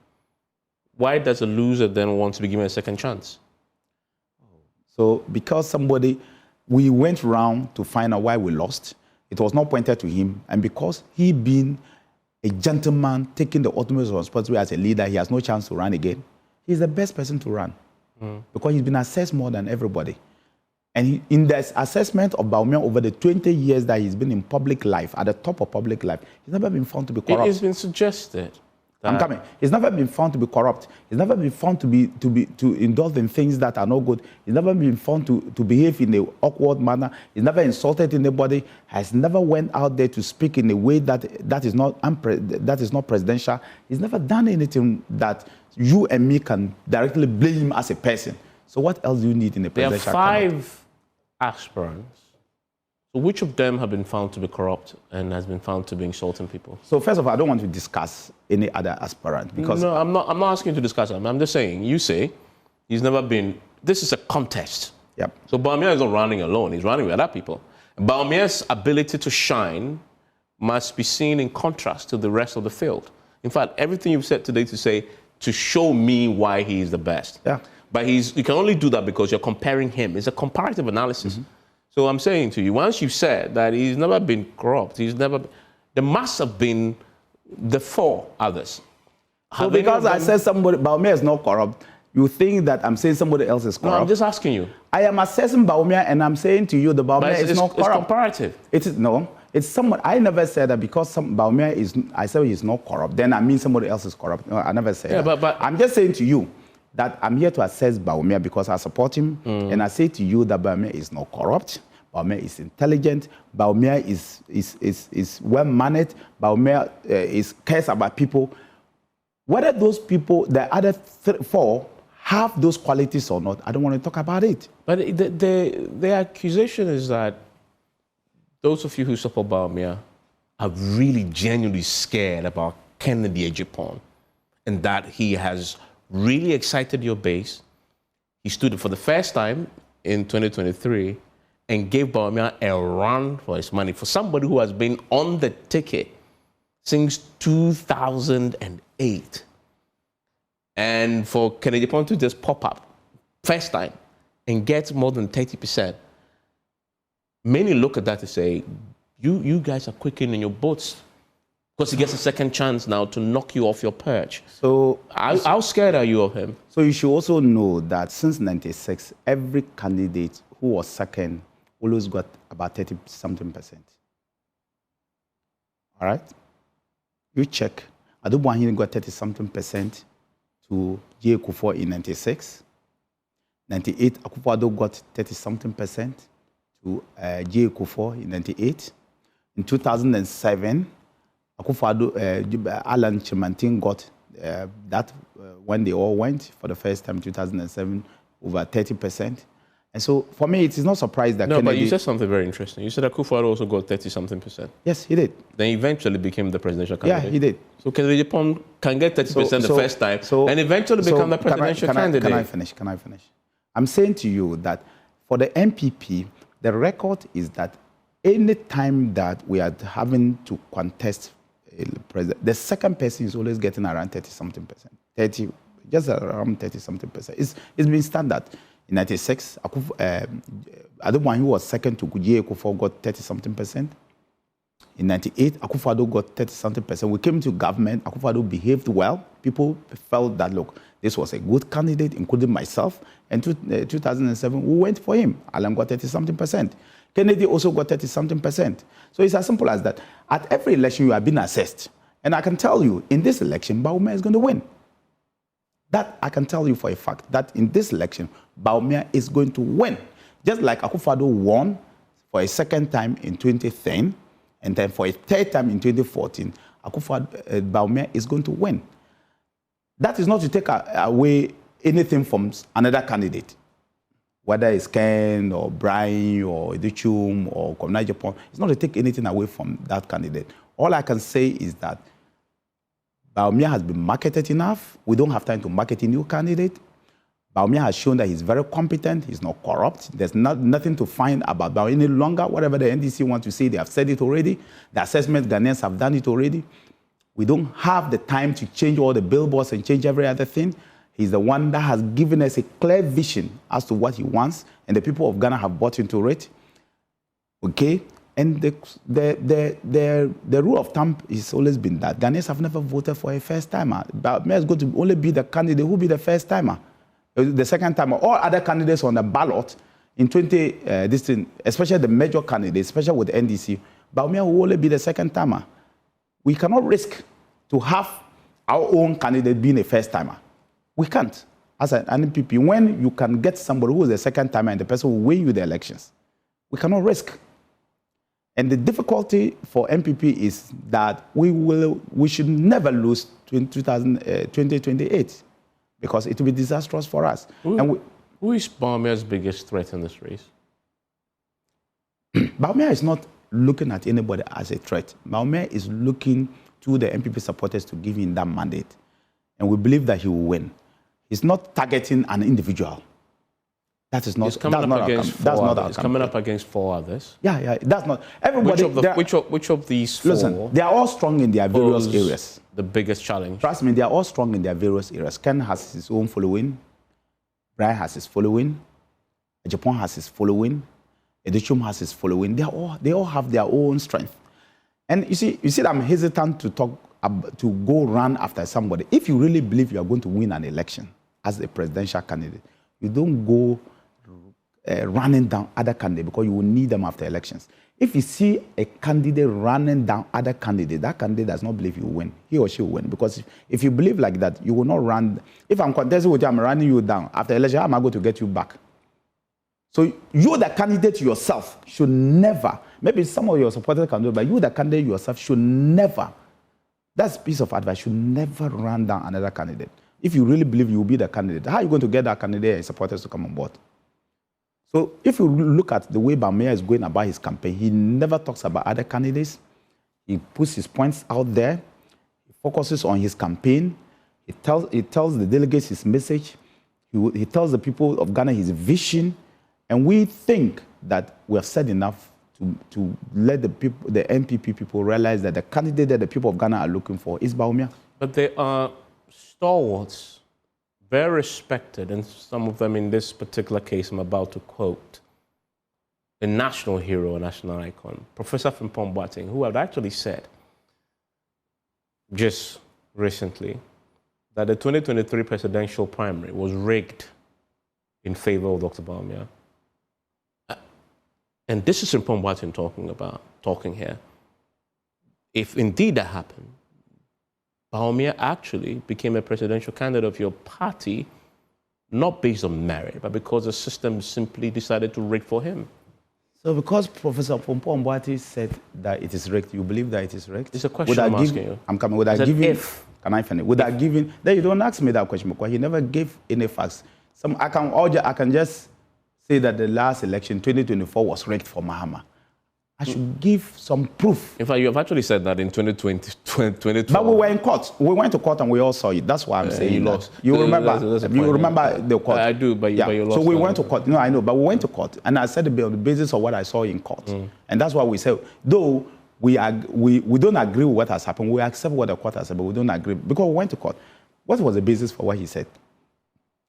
why does a loser then want to be given a second chance? So because we went round to find out why we lost, it was not pointed to him, and because he being a gentleman, taking the ultimate responsibility as a leader, he has no chance to run again. He's the best person to run because he's been assessed more than everybody. And in the assessment of Bawumia over the 20 years that he's been in public life, at the top of public life, he's never been found to be corrupt. It has been suggested. I'm coming. He's never been found to be corrupt. He's never been found to indulge in things that are not good. He's never been found to behave in an awkward manner. He's never insulted anybody. Has never went out there to speak in a way that is not presidential. He's never done anything that you and me can directly blame him as a person. So what else do you need in a presidential candidate? There are 5 aspirants. So which of them have been found to be corrupt and has been found to be insulting people? So first of all, I don't want to discuss any other aspirant because no, I'm not asking you to discuss them. I'm just saying, you say he's never been. This is a contest. Yep. So Bawumia is not running alone. He's running with other people. Bawumia's ability to shine must be seen in contrast to the rest of the field. In fact, everything you've said today to show me why he is the best. Yeah. But you can only do that because you're comparing him. It's a comparative analysis. Mm-hmm. So I'm saying to you, once you've said that he's never been corrupt, there must have been the 4 others. So because I said Bawumia is not corrupt, you think that I'm saying somebody else is corrupt? No, I'm just asking you. I am assessing Bawumia and I'm saying to you the Bawumia is not corrupt. It's comparative. It's someone. I never said that because Bawumia is. I said he's not corrupt. Then I mean somebody else is corrupt. No, I never said that. But I'm just saying to you that I'm here to assess Bawumia because I support him, and I say to you that Bawumia is not corrupt. Bawumia is intelligent. Bawumia is well mannered. Bawumia cares about people. Whether those people, the other 4, have those qualities or not, I don't want to talk about it. But the accusation is that those of you who support Bawumia are really genuinely scared about Kennedy Ejipon, and that he has really excited your base. He stood for the first time in 2023 and gave Bawumia a run for his money. For somebody who has been on the ticket since 2008. And for Kennedy Ejipon to just pop up first time and get more than 30%. Many look at that to say, you guys are quickening your boats because he gets a second chance now to knock you off your perch. So how scared are you of him? So you should also know that since 96, every candidate who was second always got about 30-something%. All right? You check. Adubwahini got 30-something% to J. Kufuor in 96. 98, Akufo-Addo got 30-something% to J. Kufuor in 98. In 2007, Akufo-Addo, Alan Chimantin got that when they all went for the first time in 2007, over 30%. And so for me, it is not surprised that No, Kennedy... but you said something very interesting. You said Akufo-Addo also got 30-something%. Yes, he did. Then eventually became the presidential candidate. Yeah, he did. So Kennedy Pong can get 30% the first time and eventually become the presidential candidate. Can I finish? I'm saying to you that for the NPP, the record is that any time that we are having to contest president, the second person is always getting around 30-something%. Just around 30-something%. It's been standard. In 96, Adubwahini who was second to J. Kufuor got 30-something%. In 98, Akufo-Addo got 30-something%. We came to government, Akufo-Addo behaved well. People felt that, look, this was a good candidate, including myself. And in 2007, we went for him. Alan got 30-something%. Kennedy also got 30-something%. So it's as simple as that. At every election, you are being assessed. And I can tell you, in this election, Bawumia is going to win. That I can tell you for a fact, that in this election, Bawumia is going to win. Just like Akufo-Addo won for a second time in 2010, and then for a third time in 2014, Bawumia is going to win. That is not to take away anything from another candidate, whether it's Ken or Brian or Edichum or Kwabena Agyapong. It's not to take anything away from that candidate. All I can say is that Bawumia has been marketed enough. We don't have time to market a new candidate. Bawumia has shown that he's very competent. He's not corrupt. There's nothing to find about Bawumia any longer. Whatever the NDC want to say, they have said it already. The assessment Ghanaians have done it already. We don't have the time to change all the billboards and change every other thing. He's the one that has given us a clear vision as to what he wants, and the people of Ghana have bought into it. Okay? And the rule of thumb has always been that Ghanaians have never voted for a first-timer. Bawumia is going to only be the candidate who will be the first-timer. The second-timer, all other candidates on the ballot in especially the major candidates, especially with the NDC, Bawumia will only be the second-timer. We cannot risk to have our own candidate being a first-timer. We can't. As an NPP, when you can get somebody who is a second-timer and the person will win you the elections, we cannot risk. And the difficulty for NPP is that we should never lose 2028 because it will be disastrous for us. Who is Bawumia's biggest threat in this race? Bawumia is not looking at anybody as a threat. Bawumia is looking to the NPP supporters to give him that mandate. And we believe that he will win. He's not targeting an individual. That is not. That's not our campaign. It's coming up against four others. Yeah. That's not everybody. Which of these four? Listen, they are all strong in their various areas. The biggest challenge. Trust me, they are all strong in their various areas. Ken has his own following. Brian has his following. Agyapong has his following. Edichum has his following. They all have their own strength. And you see that I'm hesitant to go run after somebody. If you really believe you are going to win an election as a presidential candidate, you don't go running down other candidates because you will need them after elections. If you see a candidate running down other candidates, that candidate does not believe you will win. He or she will win. Because if you believe like that, you will not run. If I'm contesting with you, I'm running you down. After election, how am I going to get you back? So you, the candidate yourself, should never, maybe some of your supporters can do it, but you, the candidate yourself, should never, that's a piece of advice, should never run down another candidate. If you really believe you will be the candidate, how are you going to get that candidate and supporters to come on board? So if you look at the way Bawumia is going about his campaign, he never talks about other candidates. He puts his points out there. He focuses on his campaign. He tells the delegates his message. He tells the people of Ghana his vision. And we think that we have said enough to let the NPP people realize that the candidate that the people of Ghana are looking for is Bawumia. But they are stalwarts, very respected, and some of them in this particular case I'm about to quote. a national hero, a national icon, Professor Frimpong-Boateng, who had actually said just recently that the 2023 presidential primary was rigged in favor of Dr. Bawumia. And this is Frimpong-Boateng talking here. If indeed that happened, Bawumia actually became a presidential candidate of your party, not based on merit, but because the system simply decided to rig for him. So because Professor Frimpong-Boateng said that it is rigged, you believe that it is rigged? It's a question I'm asking you. I'm coming. Would I give him? Can I finish? Would I give him? Then you don't ask me that question because he never gave any facts. I can just say that the last election, 2024, was rigged for Mahama. I should give some proof. In fact, you have actually said that in 2012. But we were in court. We went to court and we all saw it. That's why I'm saying you that. lost. You remember? You remember the court? I do, but you lost. So we went to court. No, I know, but we went to court, and I said it on the basis of what I saw in court, and that's why we said, though we don't agree with what has happened, we accept what the court has said, but we don't agree because we went to court. What was the basis for what he said?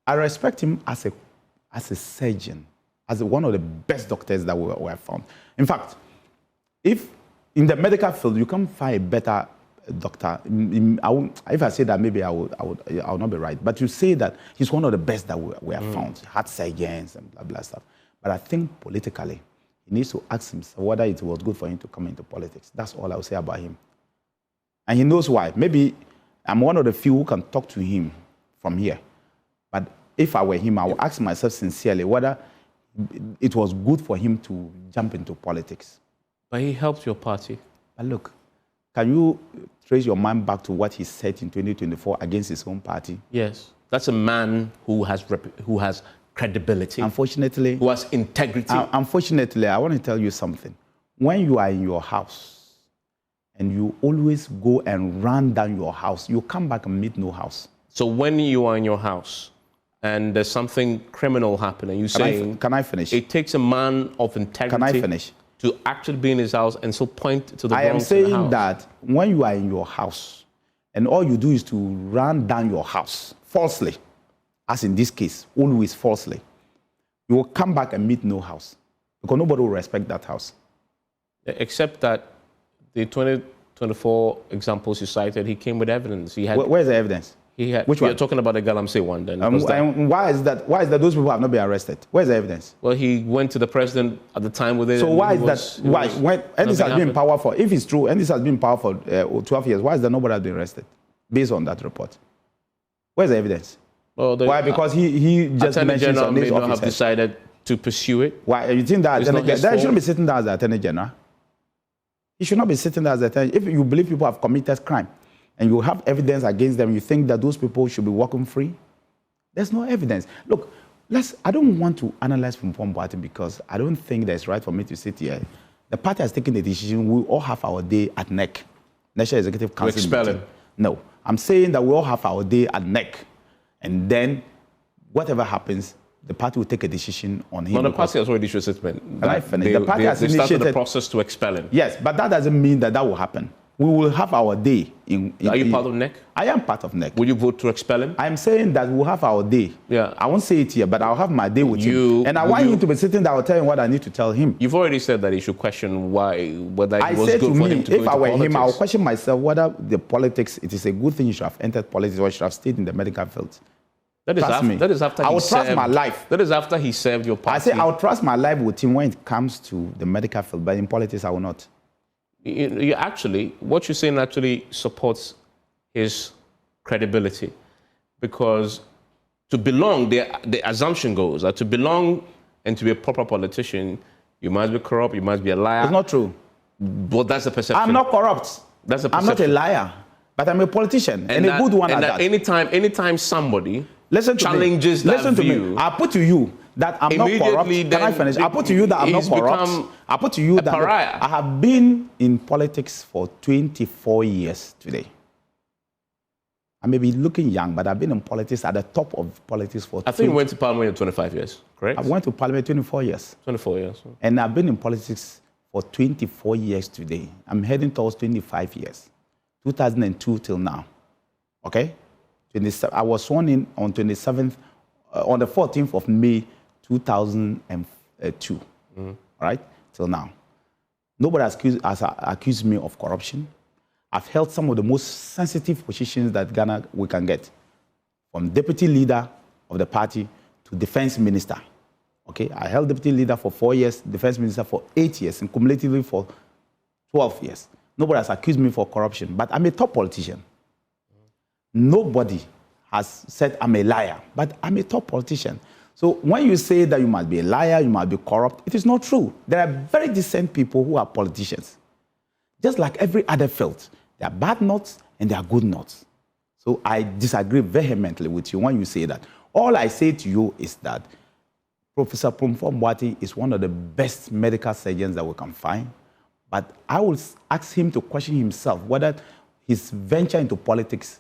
I respect him as a surgeon, as one of the best doctors that we have found. In fact, if in the medical field you can't find a better doctor, if I say that, maybe I will not be right. But you say that he's one of the best that we have found, heart surgeons and blah blah stuff. But I think politically, he needs to ask himself whether it was good for him to come into politics. That's all I will say about him. And he knows why. Maybe I'm one of the few who can talk to him from here. But if I were him, I would ask myself sincerely whether it was good for him to jump into politics. But he helped your party. But look, can you trace your mind back to what he said in 2024 against his own party? Yes. That's a man who has credibility. Unfortunately. Who has integrity. Unfortunately, I want to tell you something. When you are in your house and you always go and run down your house, you come back and meet no house. So when you are in your house and there's something criminal happening, you saying... Can I finish? It takes a man of integrity... Can I finish? ...to actually be in his house and so point to the wrongs I am saying that when you are in your house and all you do is to run down your house falsely, as in this case, always falsely, you will come back and meet no house because nobody will respect that house. Except that the 2024 examples you cited, he came with evidence. He had... Where's the evidence? He had, Which one? You're talking about the Galamsey one then. And why is that those people have not been arrested? Where's the evidence? Well, he went to the president at the time with it. So why is that? Why? And this has been in power for, if it's true, and this has been in power for 12 years, why is there nobody has been arrested based on that report? Where's the evidence? Well, why? Because he just Attorney mentioned General on his may not office have decided to pursue it. Why? You think that he shouldn't be sitting there as the Attorney General? He should not be sitting there as the Attorney General. If you believe people have committed crime, and you have evidence against them, you think that those people should be walking free? There's no evidence. Look, I don't want to analyze Frimpong-Boateng because I don't think that it's right for me to sit here. The party has taken the decision, we all have our day at NEC, National Executive Council. To expel him? No, I'm saying that we all have our day at NEC, and then whatever happens, the party will take a decision on him. Well, the party has already issued a statement. The party has started the process to expel him. Yes, but that doesn't mean that will happen. We will have our day. Are you part of NEC? I am part of NEC. Will you vote to expel him? I'm saying that we'll have our day. Yeah. I won't say it here, but I'll have my day with him. And I want him to be sitting there, I'll tell him what I need to tell him. You've already said that he should question whether it was good for him to go into politics. If I were him, I'll question myself whether the politics, it is a good thing he should have entered politics or should have stayed in the medical field. That is after I would trust my life. That is after he served your party. I say I would trust my life with him when it comes to the medical field, but in politics, I will not. You actually, what you're saying actually supports his credibility, because to belong, the assumption goes that to belong and to be a proper politician, you must be corrupt, you must be a liar. It's not true. But that's the perception. I'm not corrupt. That's the perception. I'm not a liar, but I'm a politician and a good one at that. Anytime somebody challenges that view, listen to me. I'll put to you that I'm not corrupt. Can I finish? I'll put to you that I'm not corrupt. I'll put to you that I have been in politics for 24 years today. I may be looking young, but I've been in politics at the top of politics for... I think you went to Parliament in 25 years, correct? I went to Parliament 24 years. 24 years. And I've been in politics for 24 years today. I'm heading towards 25 years. 2002 till now. Okay? I was sworn in on the 14th of May 2002. all right, till now. Nobody has accused me of corruption. I've held some of the most sensitive positions that Ghana we can get, from deputy leader of the party to defense minister. Okay, I held deputy leader for 4 years, defense minister for 8 years, and cumulatively for 12 years. Nobody has accused me for corruption, but I'm a top politician. Nobody has said I'm a liar, but I'm a top politician. So when you say that you must be a liar, you must be corrupt, it is not true. There are very decent people who are politicians. Just like every other field, there are bad nuts and there are good nuts. So I disagree vehemently with you when you say that. All I say to you is that Professor Frimpong-Boateng is one of the best medical surgeons that we can find. But I will ask him to question himself whether his venture into politics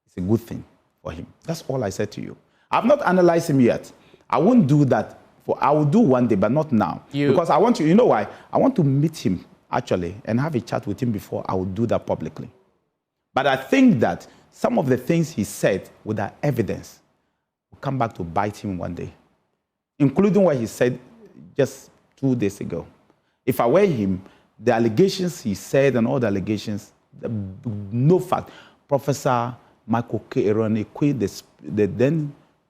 is a good thing for him. That's all I said to you. I've not analyzed him yet. I won't do that. I will do one day, but not now. Because I want to, you know why? I want to meet him, actually, and have a chat with him before I will do that publicly. But I think that some of the things he said with that evidence will come back to bite him one day, including what he said just 2 days ago. If I were him, the allegations he said and all the allegations, no fact. Professor Michael K. Eronekwe,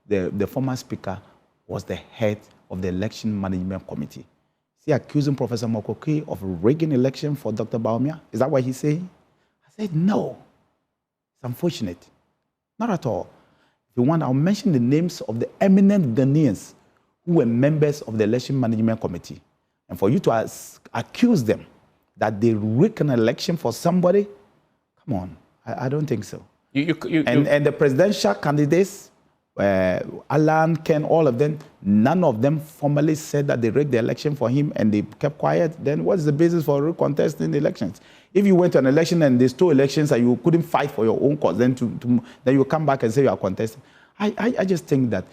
the former speaker, was the head of the Election Management Committee. Is he accusing Professor Michael K. of rigging election for Dr. Bawumia? Is that what he's saying? I said, no. It's unfortunate. Not at all. If you want, I'll mention the names of the eminent Ghanaians who were members of the Election Management Committee. And for you to accuse them that they rigged an election for somebody, come on, I don't think so. And the presidential candidates, Alan, Ken, all of them, none of them formally said that they rigged the election for him and they kept quiet. Then what's the basis for recontesting the elections? If you went to an election and there's 2 elections and you couldn't fight for your own cause, then you come back and say you are contesting. I just think that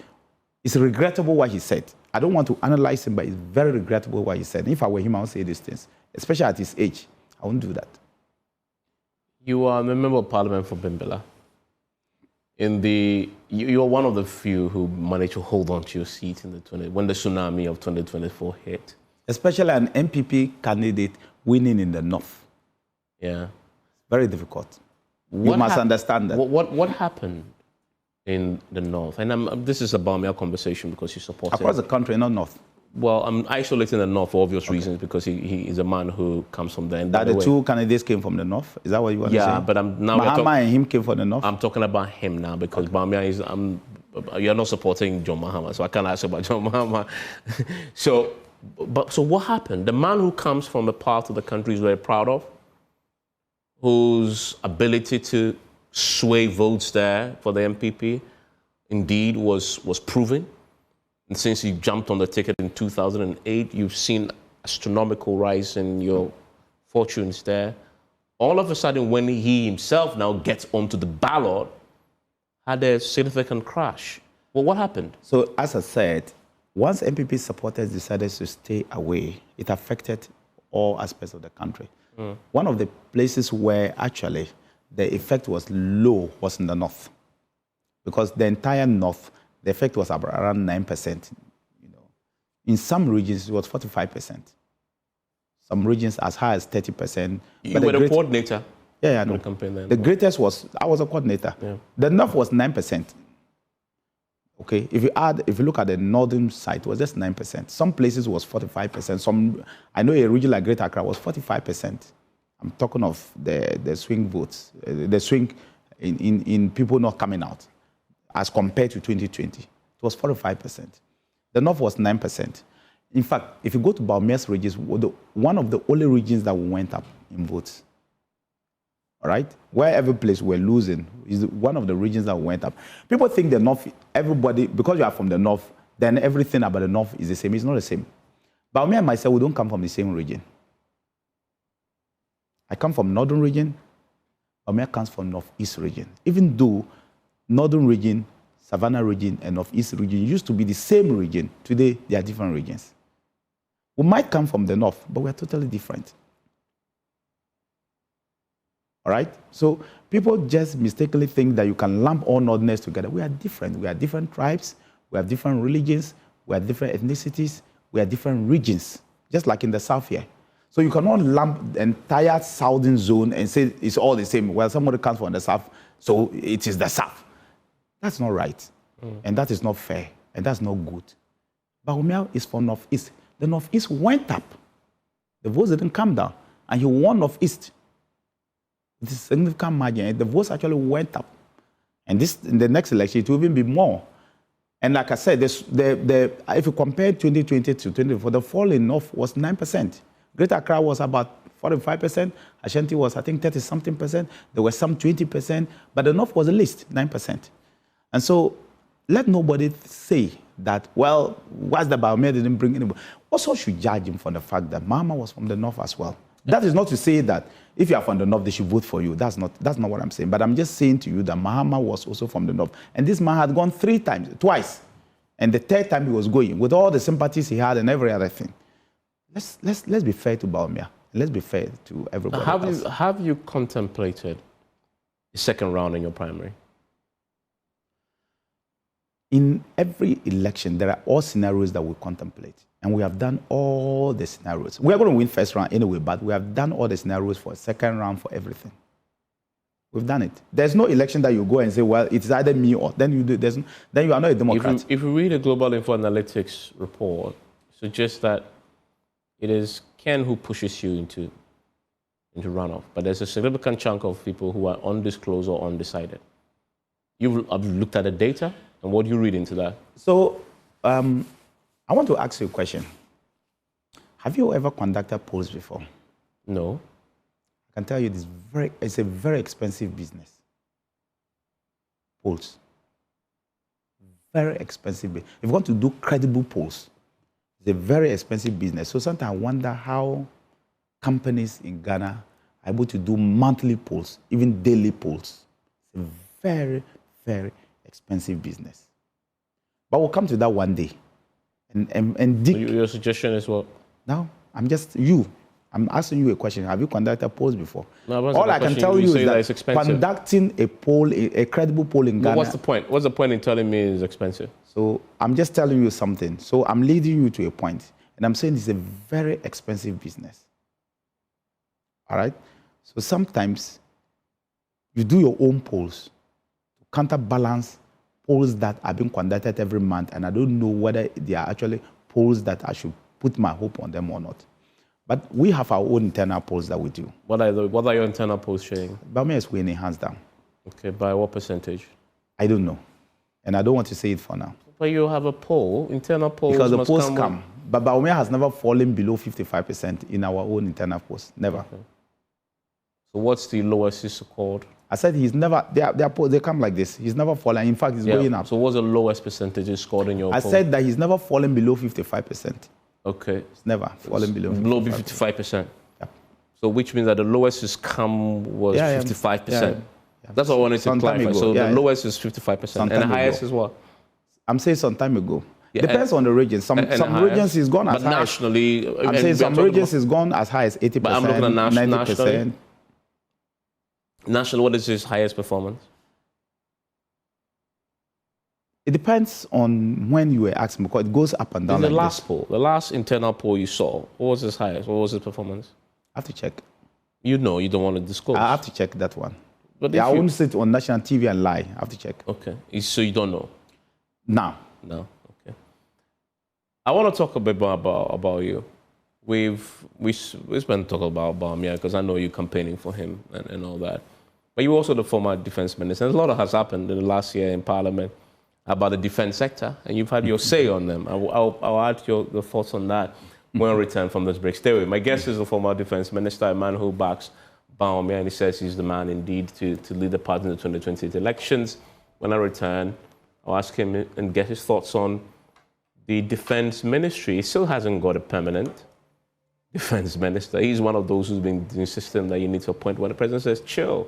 it's regrettable what he said. I don't want to analyze him, but it's very regrettable what he said. If I were him, I would say these things, especially at his age. I wouldn't do that. You are a member of Parliament for Bimbilla. You are one of the few who managed to hold on to your seat when the tsunami of 2024 hit. Especially an NPP candidate winning in the north. Yeah. Very difficult. You must understand that. What happened in the north? And this is a Bawumia conversation because you support him. Across the country, not north. Well, I'm isolating the north for obvious reasons because he is a man who comes from there. And that the 2 candidates came from the north? Is that what you want to say? Yeah, but Mahama and him came from the north? I'm talking about him now because Bawumia is... you're not supporting John Mahama, so I can't ask about John Mahama. So what happened? The man who comes from a part of the country he's very proud of, whose ability to sway votes there for the NPP indeed was proven. And since you jumped on the ticket in 2008, you've seen astronomical rise in your fortunes there. All of a sudden, when he himself now gets onto the ballot, had a significant crash. Well, what happened? So, as I said, once NPP supporters decided to stay away, it affected all aspects of the country. One of the places where actually the effect was low was in the north, because the entire north, the effect was around 9%. In some regions, it was 45%. Some regions as high as 30%. You were the coordinator? Yeah, no. The greatest was, I was a coordinator. Yeah. The north was 9%. Okay, if you look at the northern side, it was just 9%. Some places was 45%. I know a region like Greater Accra was 45%. I'm talking of the swing votes, the swing in people not coming out, as compared to 2020. It was 45%. The north was 9%. In fact, if you go to Bawumia's regions, one of the only regions that went up in votes. All right? Where every place we're losing is one of the regions that went up. People think the north, everybody, because you are from the north, then everything about the north is the same. It's not the same. Bawumia and myself, we don't come from the same region. I come from northern region. Bawumia comes from northeast region. Even though northern region, Savannah region, and northeast region used to be the same region, today they are different regions. We might come from the north, but we are totally different. All right? So people just mistakenly think that you can lump all northerners together. We are different. We are different tribes. We have different religions. We have different ethnicities. We are different regions. just like in the south here. So you cannot lump the entire southern zone and say it's all the same. Well, somebody comes from the south, so it is the south. That's not right. And that is not fair. And that's not good. Bawumia is from Northeast. The Northeast went up. The votes didn't come down. And he won Northeast. It's a significant margin. The votes actually went up. And this, in the next election, it will even be more. And like I said, if you compare 2020 to 2024, the fall in North was 9%. Greater Accra was about 45%. Ashanti was, I think, 30-something%. There were some 20%. But the North was the least, 9%. And so let nobody say that, well, what's the Bawumia didn't bring anybody. Also should judge him for the fact that Mahama was from the North as well. That is not to say that if you are from the North, they should vote for you. That's not what I'm saying. But I'm just saying to you that Mahama was also from the North. And this man had gone twice. And the third time he was going, with all the sympathies he had and every other thing. Let's be fair to Bawumia. Let's be fair to everybody else. Have you contemplated the second round in your primary? In every election, there are all scenarios that we contemplate. And we have done all the scenarios. We are going to win first round anyway, but we have done all the scenarios for second round for everything. We've done it. There's no election that you go and say, well, it's either me or then you do. Then you are not a Democrat. If you read a Global Info Analytics report, it suggests that it is Ken who pushes you into runoff. But there's a significant chunk of people who are undisclosed or undecided. You've looked at the data, and what do you read into that? So, I want to ask you a question. Have you ever conducted polls before? No. I can tell you it's a very expensive business. Polls. Very expensive. If you want to do credible polls, it's a very expensive business. So sometimes I wonder how companies in Ghana are able to do monthly polls, even daily polls. It's a very, very expensive business. But we'll come to that one day. And Dick, so your suggestion is what? No, I'm asking you a question. Have you conducted polls before? No, all I can tell you is that conducting a poll, a credible poll in Ghana... What's the point? What's the point in telling me it's expensive? So I'm just telling you something. So I'm leading you to a point. And I'm saying it's a very expensive business. All right? So sometimes you do your own polls to counterbalance polls that are being conducted every month, and I don't know whether they are actually polls that I should put my hope on them or not. But we have our own internal polls that we do. What are your internal polls showing? Bawumia is winning hands down. Okay, by what percentage? I don't know. And I don't want to say it for now. But you have a poll, internal polls. Because the polls come. But Bawumia has never fallen below 55% in our own internal polls. Never. Okay. So what's the lowest he's scored? I said he's never, they come like this. He's never fallen. In fact, he's going up. So what's the lowest percentage he scored in your poll? I said that he's never fallen below 55%. Okay. It's never fallen below 55%. Below 55%? Yeah. So which means that the lowest he's come was 55%. Yeah. That's what I wanted to clarify. So the lowest is 55%. And the highest is what? I'm saying some time ago. Yeah, depends on the region. Some regions is gone as high. But nationally, I'm saying some regions is gone as high as 80%, but I'm looking at 90%. Nationally. National, what is his highest performance? It depends on when you were asking, because it goes up and down. The last poll, the last internal poll you saw, what was his highest? What was his performance? I have to check. You know, you don't want to disclose. I have to check that one. But I won't sit on national TV and lie. I have to check. Okay. So you don't know? No. No. Okay. I want to talk a bit more about you. We've been talking about Bawumia because I know you're campaigning for him and all that. But you're also the former defense minister. And a lot has happened in the last year in Parliament about the defense sector, and you've had your say on them. I'll add your thoughts on that when I return from this break. Stay with me. My guest is the former defense minister, a man who backs Bawumia, and he says he's the man indeed to lead the party in the 2028 elections. When I return, I'll ask him and get his thoughts on the defense ministry. He still hasn't got a permanent defense minister. He's one of those who's been insisting that you need to appoint when the president says, chill.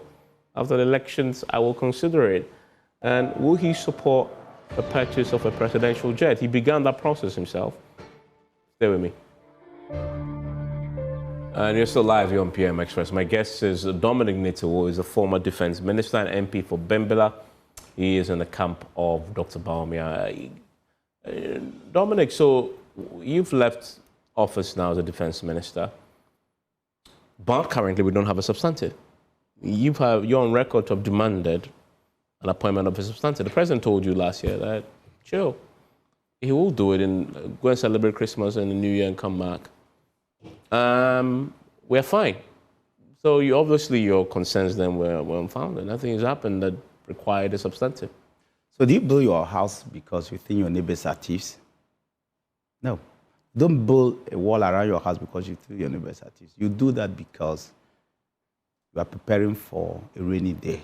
After the elections, I will consider it. And will he support the purchase of a presidential jet? He began that process himself. Stay with me. And you're still live here on PM Express. My guest is Dominic Nitiwul. He's a former defense minister and MP for Bembila. He is in the camp of Dr. Bawumia. Dominic, so you've left office now as a defense minister, but currently we don't have a substantive. You're on record to have demanded an appointment of a substantive. The president told you last year that, chill, he will do it and go and celebrate Christmas and the New Year and come back. We're fine. So obviously your concerns then were unfounded. Nothing has happened that required a substantive. So do you build your house because you think your neighbors are thieves? No. Don't build a wall around your house because you think your neighbors are thieves. You do that because you are preparing for a rainy day.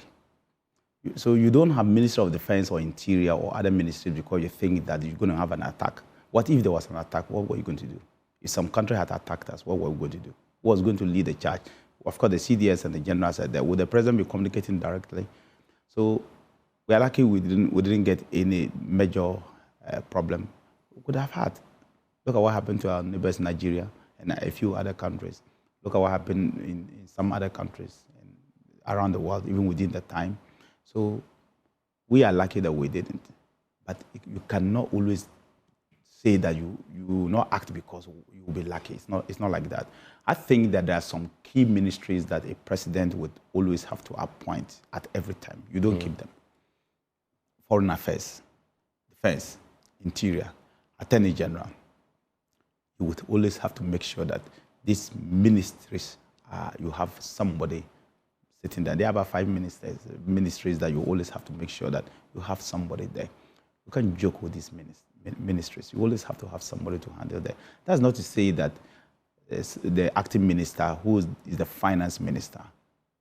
So you don't have Minister of Defense or Interior or other ministries because you think that you're going to have an attack. What if there was an attack? What were you going to do? If some country had attacked us, what were we going to do? Who was going to lead the charge? Of course, the CDS and the generals are there. Would the president be communicating directly? So we are lucky we didn't get any major problem. We could have had. Look at what happened to our neighbors, Nigeria, and a few other countries. Look at what happened in some other countries around the world, even within the time. So we are lucky that we didn't. But you cannot always say that you will not act because you will be lucky. It's not like that. I think that there are some key ministries that a president would always have to appoint at every time. You don't keep them. Foreign Affairs, Defense, Interior, Attorney General. You would always have to make sure that these ministries, you have somebody sitting there. There are about 5 ministries that you always have to make sure that you have somebody there. You can't joke with these ministries. You always have to have somebody to handle that. That's not to say that the acting minister, who is the finance minister,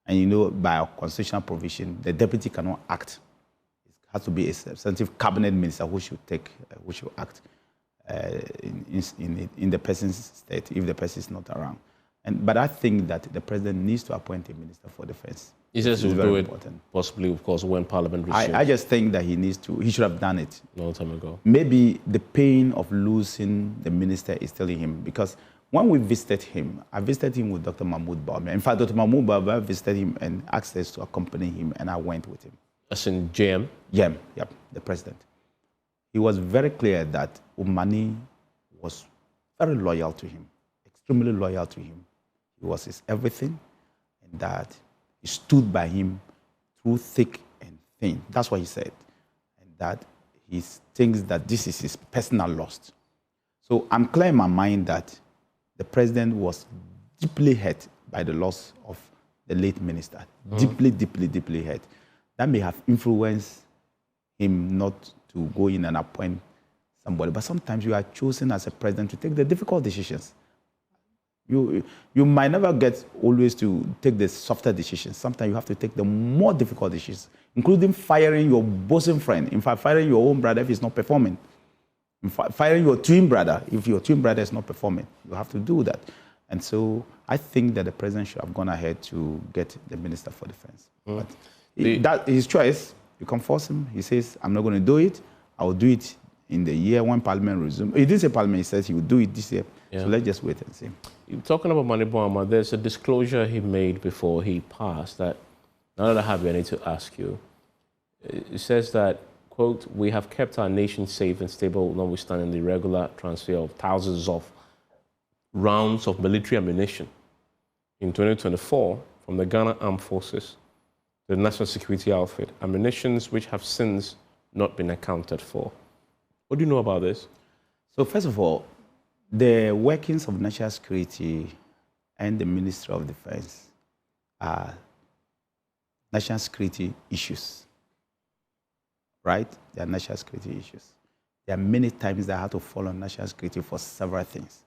and you know, by our constitutional provision, the deputy cannot act. It has to be a substantive cabinet minister who should act in the person's state if the person is not around. But I think that the president needs to appoint a minister for defense. He says he'll do it possibly, of course, when parliament resumes. I just think that he should have done it a long time ago. Maybe the pain of losing the minister is telling him, because when we visited him, I visited him with Dr Mahamudu Bawumia. In fact, Dr Mahamudu Bawumia visited him and asked us to accompany him, and I went with him. As in JM? JM, yep, the president. He was very clear that Umani was very loyal to him, extremely loyal to him. He was his everything, and that he stood by him through thick and thin. That's what he said. And that he thinks that this is his personal loss. So I'm clear in my mind that the president was deeply hurt by the loss of the late minister. Deeply, deeply, deeply hurt. That may have influenced him not to go in and appoint somebody. But sometimes you are chosen as a president to take the difficult decisions. You might never get always to take the softer decisions. Sometimes you have to take the more difficult decisions, including firing your bosom friend. In fact, firing your own brother if he's not performing. In fact, firing your twin brother if your twin brother is not performing. You have to do that. And so I think that the president should have gone ahead to get the Minister for Defense. But that his choice. You can force him. He says, I'm not going to do it. I will do it in the year when Parliament resumes. He didn't say Parliament. He says he will do it this year. Yeah. So let's just wait and see. Talking about Mahamudu Bawumia, there's a disclosure he made before he passed that, now that I have you, I need to ask you. It says that, quote, we have kept our nation safe and stable, notwithstanding the irregular transfer of thousands of rounds of military ammunition in 2024 from the Ghana Armed Forces to the National Security Outfit, ammunitions which have since not been accounted for. What do you know about this? So first of all, the workings of national security and the Ministry of Defense are national security issues, right? They are national security issues. There are many times that I have to follow national security for several things,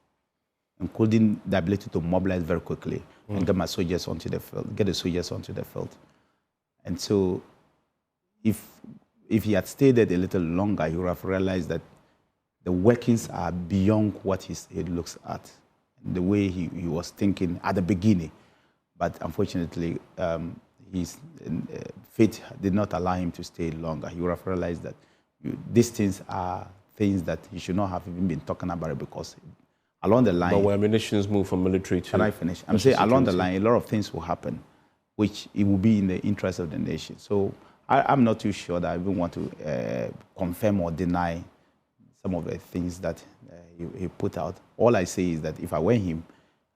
including the ability to mobilize very quickly and get my soldiers onto the field, get the soldiers onto the field. And so if he had stayed there a little longer, he would have realized that the workings are beyond what he looks at, the way he was thinking at the beginning. But unfortunately, his fate did not allow him to stay longer. He would have realized that these things are things that he should not have even been talking about it, because along the line... But where ammunitions move from military to... Can I finish? I'm saying along the line, a lot of things will happen, which it will be in the interest of the nation. So I'm not too sure that I even want to confirm or deny some of the things that he put out. All I say is that if I were him,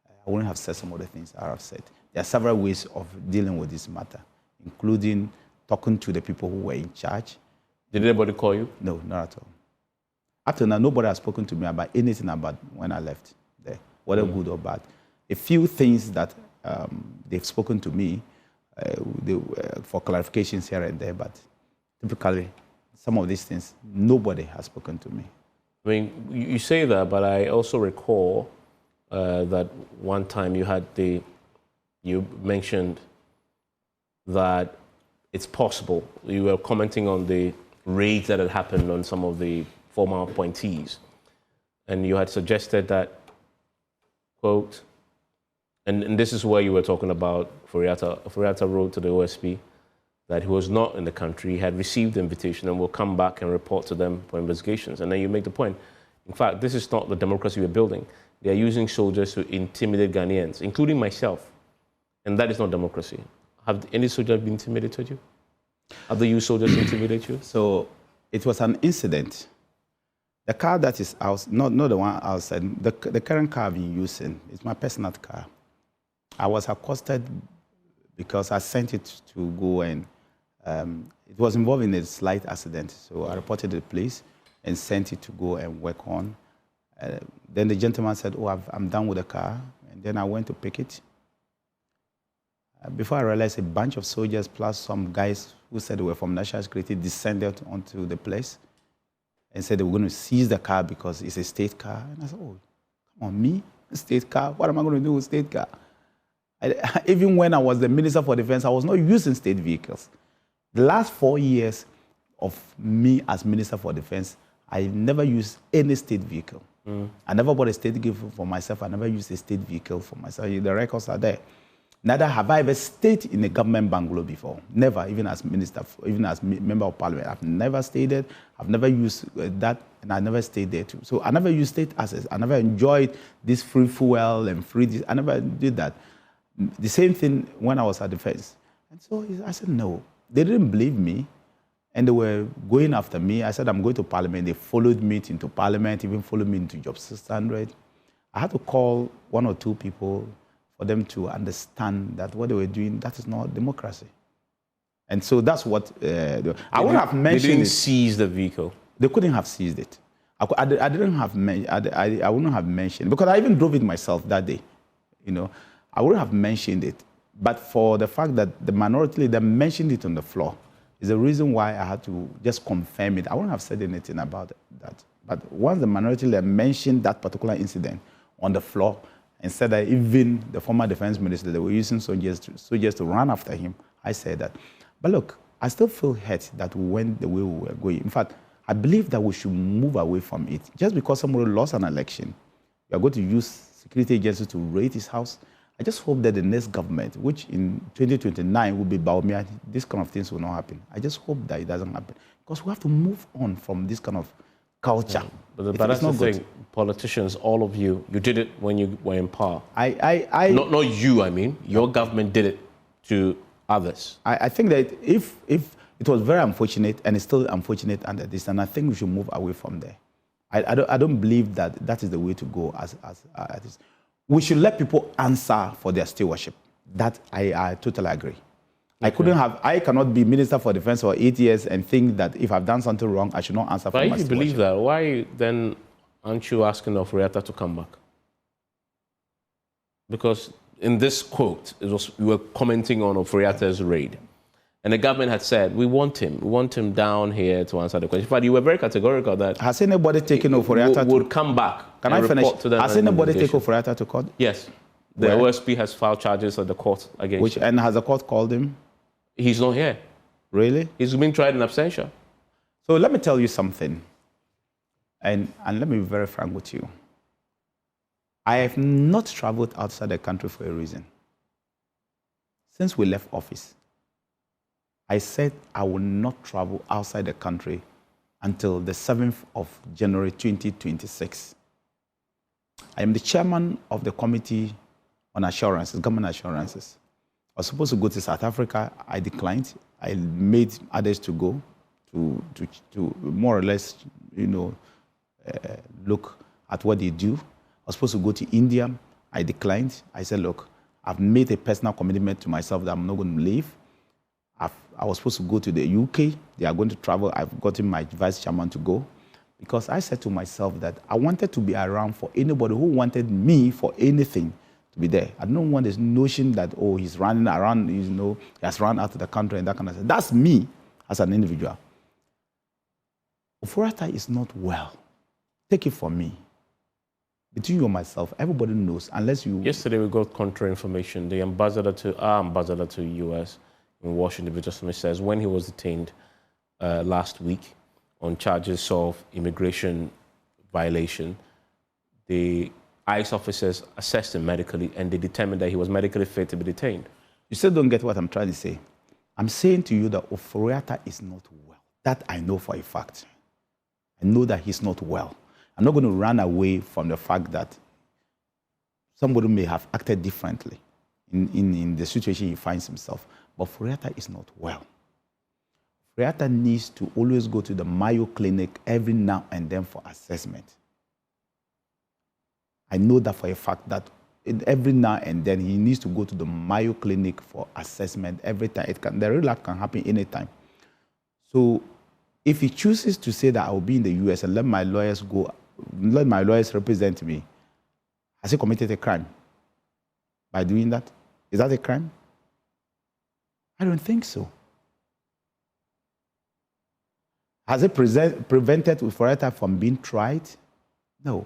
I wouldn't have said some of the things I have said. There are several ways of dealing with this matter, including talking to the people who were in charge. Did anybody call you? No, not at all. Up to now, nobody has spoken to me about anything about when I left there, whether good or bad. A few things that they've spoken to me for clarifications here and there, but typically, some of these things, nobody has spoken to me. I mean, you say that, but I also recall that one time you mentioned that it's possible. You were commenting on the raids that had happened on some of the former appointees, and you had suggested that, quote, and this is where you were talking about Furiata wrote to the OSP that he was not in the country, he had received the invitation and will come back and report to them for investigations. And then you make the point, in fact, this is not the democracy we're building. They are using soldiers to intimidate Ghanaians, including myself. And that is not democracy. Have any soldiers been intimidated you? Have they used soldiers to intimidate you? So it was an incident. The car that is out, not the one outside, the current car I've been using is my personal car. I was accosted because I sent it to go and it was involved in a slight accident. So I reported to the police and sent it to go and work on. Then the gentleman said, oh, I'm done with the car. And then I went to pick it. Before I realized, a bunch of soldiers plus some guys who said they were from National Security descended onto the place and said they were going to seize the car because it's a state car. And I said, oh, come on, me? A state car? What am I going to do with a state car? Even when I was the Minister for Defense, I was not using state vehicles. The last 4 years of me as Minister for Defense, I never used any state vehicle. I never bought a state vehicle for myself. I never used a state vehicle for myself. The records are there. Neither have I ever stayed in a government bungalow before. Never, even as minister, even as member of parliament. I've never stayed there. I've never used that, and I never stayed there too. So I never used state assets. I never enjoyed this free fuel and free this. I never did that. The same thing when I was at Defense. And so I said, no. They didn't believe me, and they were going after me. I said, I'm going to Parliament. They followed me into Parliament, even followed me into Job 600. I had to call one or two people for them to understand that what they were doing, that is not democracy. And so that's what, I wouldn't have mentioned it. They didn't seize the vehicle. They couldn't have seized it. I wouldn't have mentioned, because I even drove it myself that day. You know, I wouldn't have mentioned it. But for the fact that the minority leader mentioned it on the floor is the reason why I had to just confirm it. I wouldn't have said anything about that. But once the minority leader mentioned that particular incident on the floor and said that even the former defense minister, they were using soldiers to run after him, I said that. But look, I still feel hurt that we went the way we were going. In fact, I believe that we should move away from it. Just because somebody lost an election, we are going to use security agencies to raid his house. I just hope that the next government, which in 2029 will be Bawumia, this kind of things will not happen. I just hope that it doesn't happen. Because we have to move on from this kind of culture. Yeah, but that's the thing. Politicians, all of you, you did it when you were in power. Not you, I mean. Your government did it to others. I think that if it was very unfortunate, and it's still unfortunate under this, and I think we should move away from there. I don't believe that that is the way to go as this. We should let people answer for their stewardship. That I totally agree. Okay. I cannot be Minister for Defense for 8 years and think that if I've done something wrong, I should not answer for my stewardship. But if you believe that, why then aren't you asking of Furiata to come back? Because in this quote, we were commenting on Furiata's raid. And the government had said, we want him down here to answer the question. But you were very categorical that... Has anybody taken Furiata would come back? Can I finish? Has anybody taken Furiata to court? Yes. The OSP has filed charges at the court against him. And has the court called him? He's not here. Really? He's been tried in absentia. So let me tell you something. And let me be very frank with you. I have not traveled outside the country for a reason. Since we left office, I said I will not travel outside the country until the 7th of January 2026. I am the chairman of the Committee on Assurances, Government Assurances. I was supposed to go to South Africa. I declined. I made others to go to more or less, look at what they do. I was supposed to go to India. I declined. I said, look, I've made a personal commitment to myself that I'm not going to leave. I was supposed to go to the UK. They are going to travel. I've gotten my vice chairman to go because I said to myself that I wanted to be around for anybody who wanted me for anything to be there. I don't want this notion that, oh, he's running around, he has run out of the country and that kind of stuff. That's me as an individual. Oforiatta is not well. Take it from me. Between you and myself, everybody knows, unless you... Yesterday we got contrary information. The our ambassador to US in Washington, Dr. Smith, says when he was detained last week on charges of immigration violation, the ICE officers assessed him medically and they determined that he was medically fit to be detained. You still don't get what I'm trying to say. I'm saying to you that Oforiatta is not well. That I know for a fact. I know that he's not well. I'm not going to run away from the fact that somebody may have acted differently in the situation he finds himself. But Oforiatta is not well. Oforiatta needs to always go to the Mayo Clinic every now and then for assessment. I know that for a fact that every now and then he needs to go to the Mayo Clinic for assessment every time. The relapse can happen anytime. So if he chooses to say that I will be in the US and let my lawyers go, let my lawyers represent me, has he committed a crime by doing that? Is that a crime? I don't think so. Has it prevented Oforiatta from being tried? No.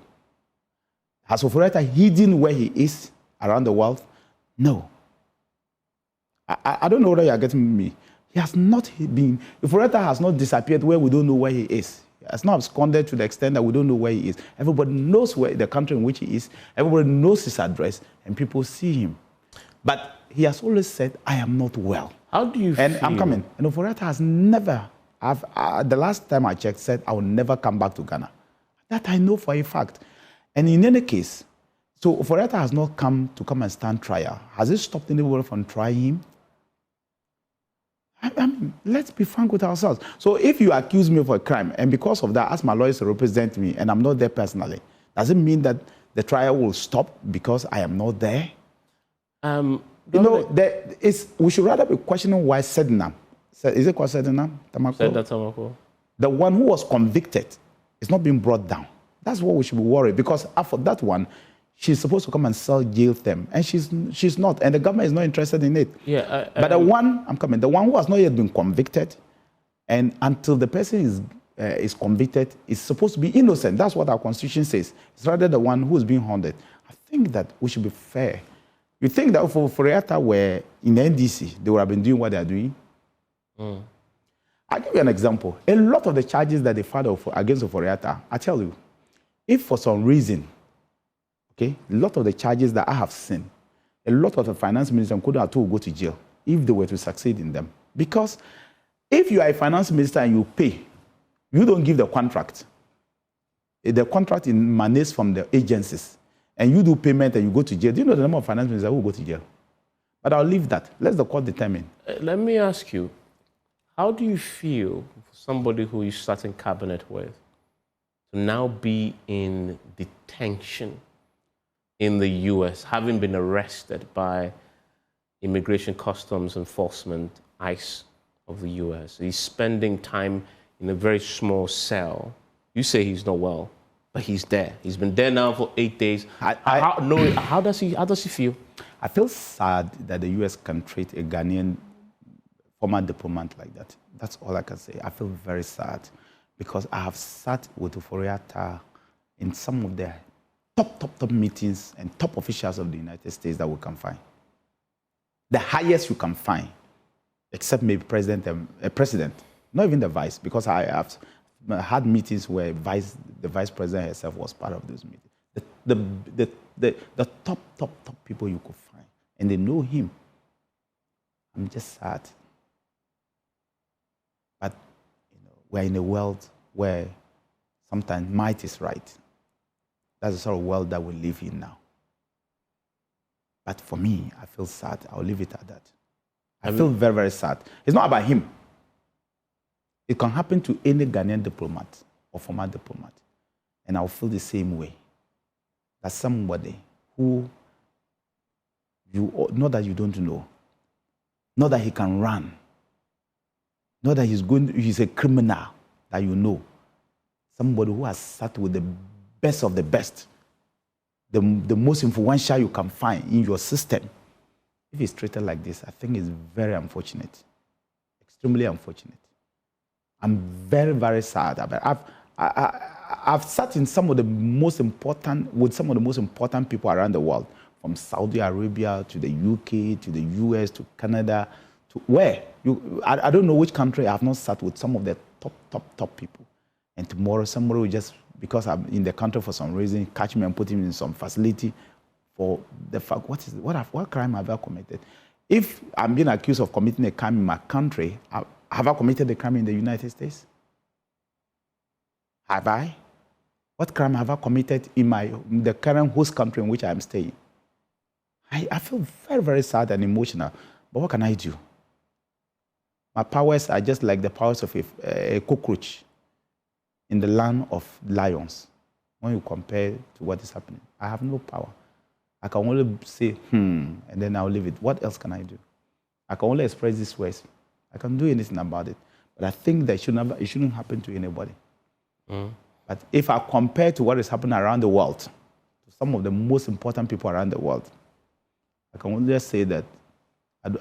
Has Oforiatta hidden where he is around the world? No. I don't know whether you are getting me. He has not been, Oforiatta has not disappeared where we don't know where he is. He has not absconded to the extent that we don't know where he is. Everybody knows where the country in which he is. Everybody knows his address, and people see him. But he has always said, I am not well. How do you feel? And I'm coming. And Oforiatta has never, the last time I checked, said, I will never come back to Ghana. That I know for a fact. And in any case, so Oforiatta has not come and stand trial. Has it stopped anybody from trying him? I mean, let's be frank with ourselves. So if you accuse me of a crime, and because of that, ask my lawyers to represent me, and I'm not there personally, does it mean that the trial will stop because I am not there? We should rather be questioning why Sedna, is it called Sedna? Tamako? The one who was convicted is not being brought down. That's what we should be worried, because after that one, she's supposed to come and sell jail them, and she's not, and the government is not interested in it. Yeah, but the one who has not yet been convicted, and until the person is convicted, is supposed to be innocent. That's what our constitution says. It's rather the one who is being haunted. I think that we should be fair. You think that if Oforiatta were in NDC, they would have been doing what they are doing? I'll give you an example. A lot of the charges that they filed against Oforiatta, I tell you, if for some reason, okay, a lot of the charges that I have seen, a lot of the finance ministers could have to go to jail if they were to succeed in them. Because if you are a finance minister and you pay, you don't give the contract. The contract emanates from the agencies, and you do payment and you go to jail. Do you know the number of finance ministers who go to jail? But I'll leave that. Let the court determine. Let me ask you, how do you feel for somebody who you sat in cabinet with to now be in detention in the US, having been arrested by Immigration Customs Enforcement, ICE of the US? He's spending time in a very small cell. You say he's not well, but he's there. He's been there now for 8 days. How does he feel? I feel sad that the US can treat a Ghanaian former diplomat like that. That's all I can say. I feel very sad because I have sat with Oforiatta in some of their top meetings and top officials of the United States that we can find. The highest you can find, except maybe president, not even the vice, because I have had meetings where the vice president herself was part of those meetings. The top people you could find, and they know him. I'm just sad. But we're in a world where sometimes might is right. That's the sort of world that we live in now. But for me, I feel sad. I'll leave it at that. I feel very, very sad. It's not about him. It can happen to any Ghanaian diplomat or former diplomat. And I'll feel the same way. That somebody who not that you don't know, not that he can run, not that he's a criminal that you know, somebody who has sat with the best of the best, the most influential you can find in your system. If he's treated like this, I think it's very unfortunate, extremely unfortunate. I'm very, very sad about it. I've sat in some of the most important people around the world, from Saudi Arabia to the UK to the US to Canada to where I don't know which country I have not sat with some of the top people. And tomorrow somebody will just, because I'm in the country for some reason, catch me and put him in some facility for the fact what crime have I committed? If I'm being accused of committing a crime in my country, have I committed a crime in the United States? Have I? What crime have I committed in the current host country in which I am staying? I feel very, very sad and emotional. But what can I do? My powers are just like the powers of a cockroach in the land of lions. When you compare to what is happening, I have no power. I can only say, and then I'll leave it. What else can I do? I can only express these words. I can't do anything about it. But I think that it shouldn't happen to anybody. But if I compare to what is happening around the world, to some of the most important people around the world, I can only just say that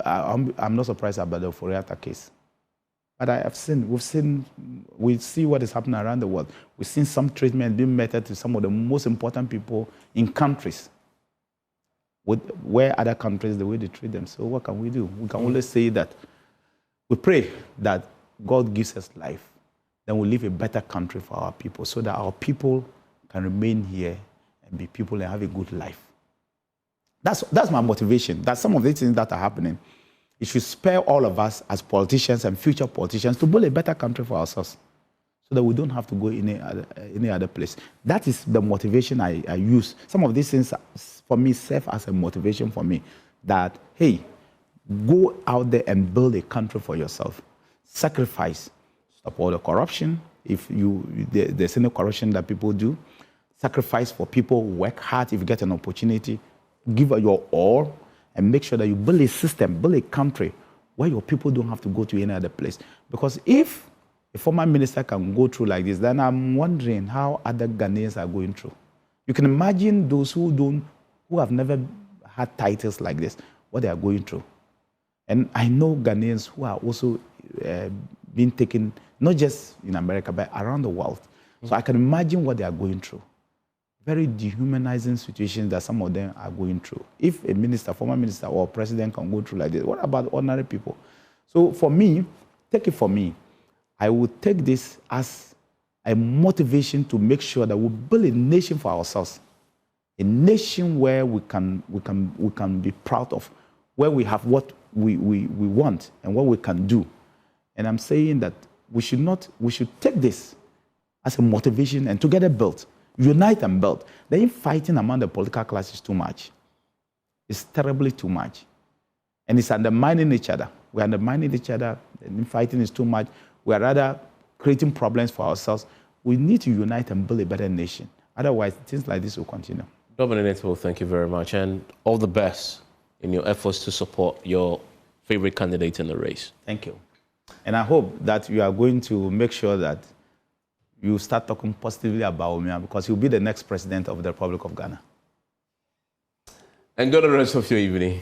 I'm not surprised about the Foriata case. But we see what is happening around the world. We've seen some treatment being meted to some of the most important people in countries, where other countries, the way they treat them. So what can we do? We can only say that we pray that God gives us life, then we leave a better country for our people so that our people can remain here and be people and have a good life. That's my motivation. That some of the things that are happening, it should spare all of us as politicians and future politicians to build a better country for ourselves so that we don't have to go any other place. That is the motivation I use. Some of these things, for me, serve as a motivation for me that, hey, go out there and build a country for yourself. Sacrifice. Stop all the corruption. If there's any corruption that people do, sacrifice for people, work hard if you get an opportunity, give your all, and make sure that you build a system, build a country where your people don't have to go to any other place. Because if a former minister can go through like this, then I'm wondering how other Ghanaians are going through. You can imagine those who have never had titles like this, what they are going through. And I know Ghanaians who are also being taken, not just in America, but around the world. So I can imagine what they are going through. Very dehumanizing situations that some of them are going through. If a minister, former minister or president can go through like this, what about ordinary people? So for me, take it from me, I would take this as a motivation to make sure that we build a nation for ourselves. A nation where we can be proud of, where we have what we want and what we can do. And I'm saying that we should take this as a motivation and together build, unite and build. The infighting among the political class is too much. It's terribly too much. And it's undermining each other. We're undermining each other. The infighting is too much. We're rather creating problems for ourselves. We need to unite and build a better nation. Otherwise, things like this will continue. Dominic Nitiwul, thank you very much. And all the best in your efforts to support your favorite candidate in the race. Thank you. And I hope that you are going to make sure that you start talking positively about Bawumia, because he'll be the next president of the Republic of Ghana. Enjoy the rest of your evening.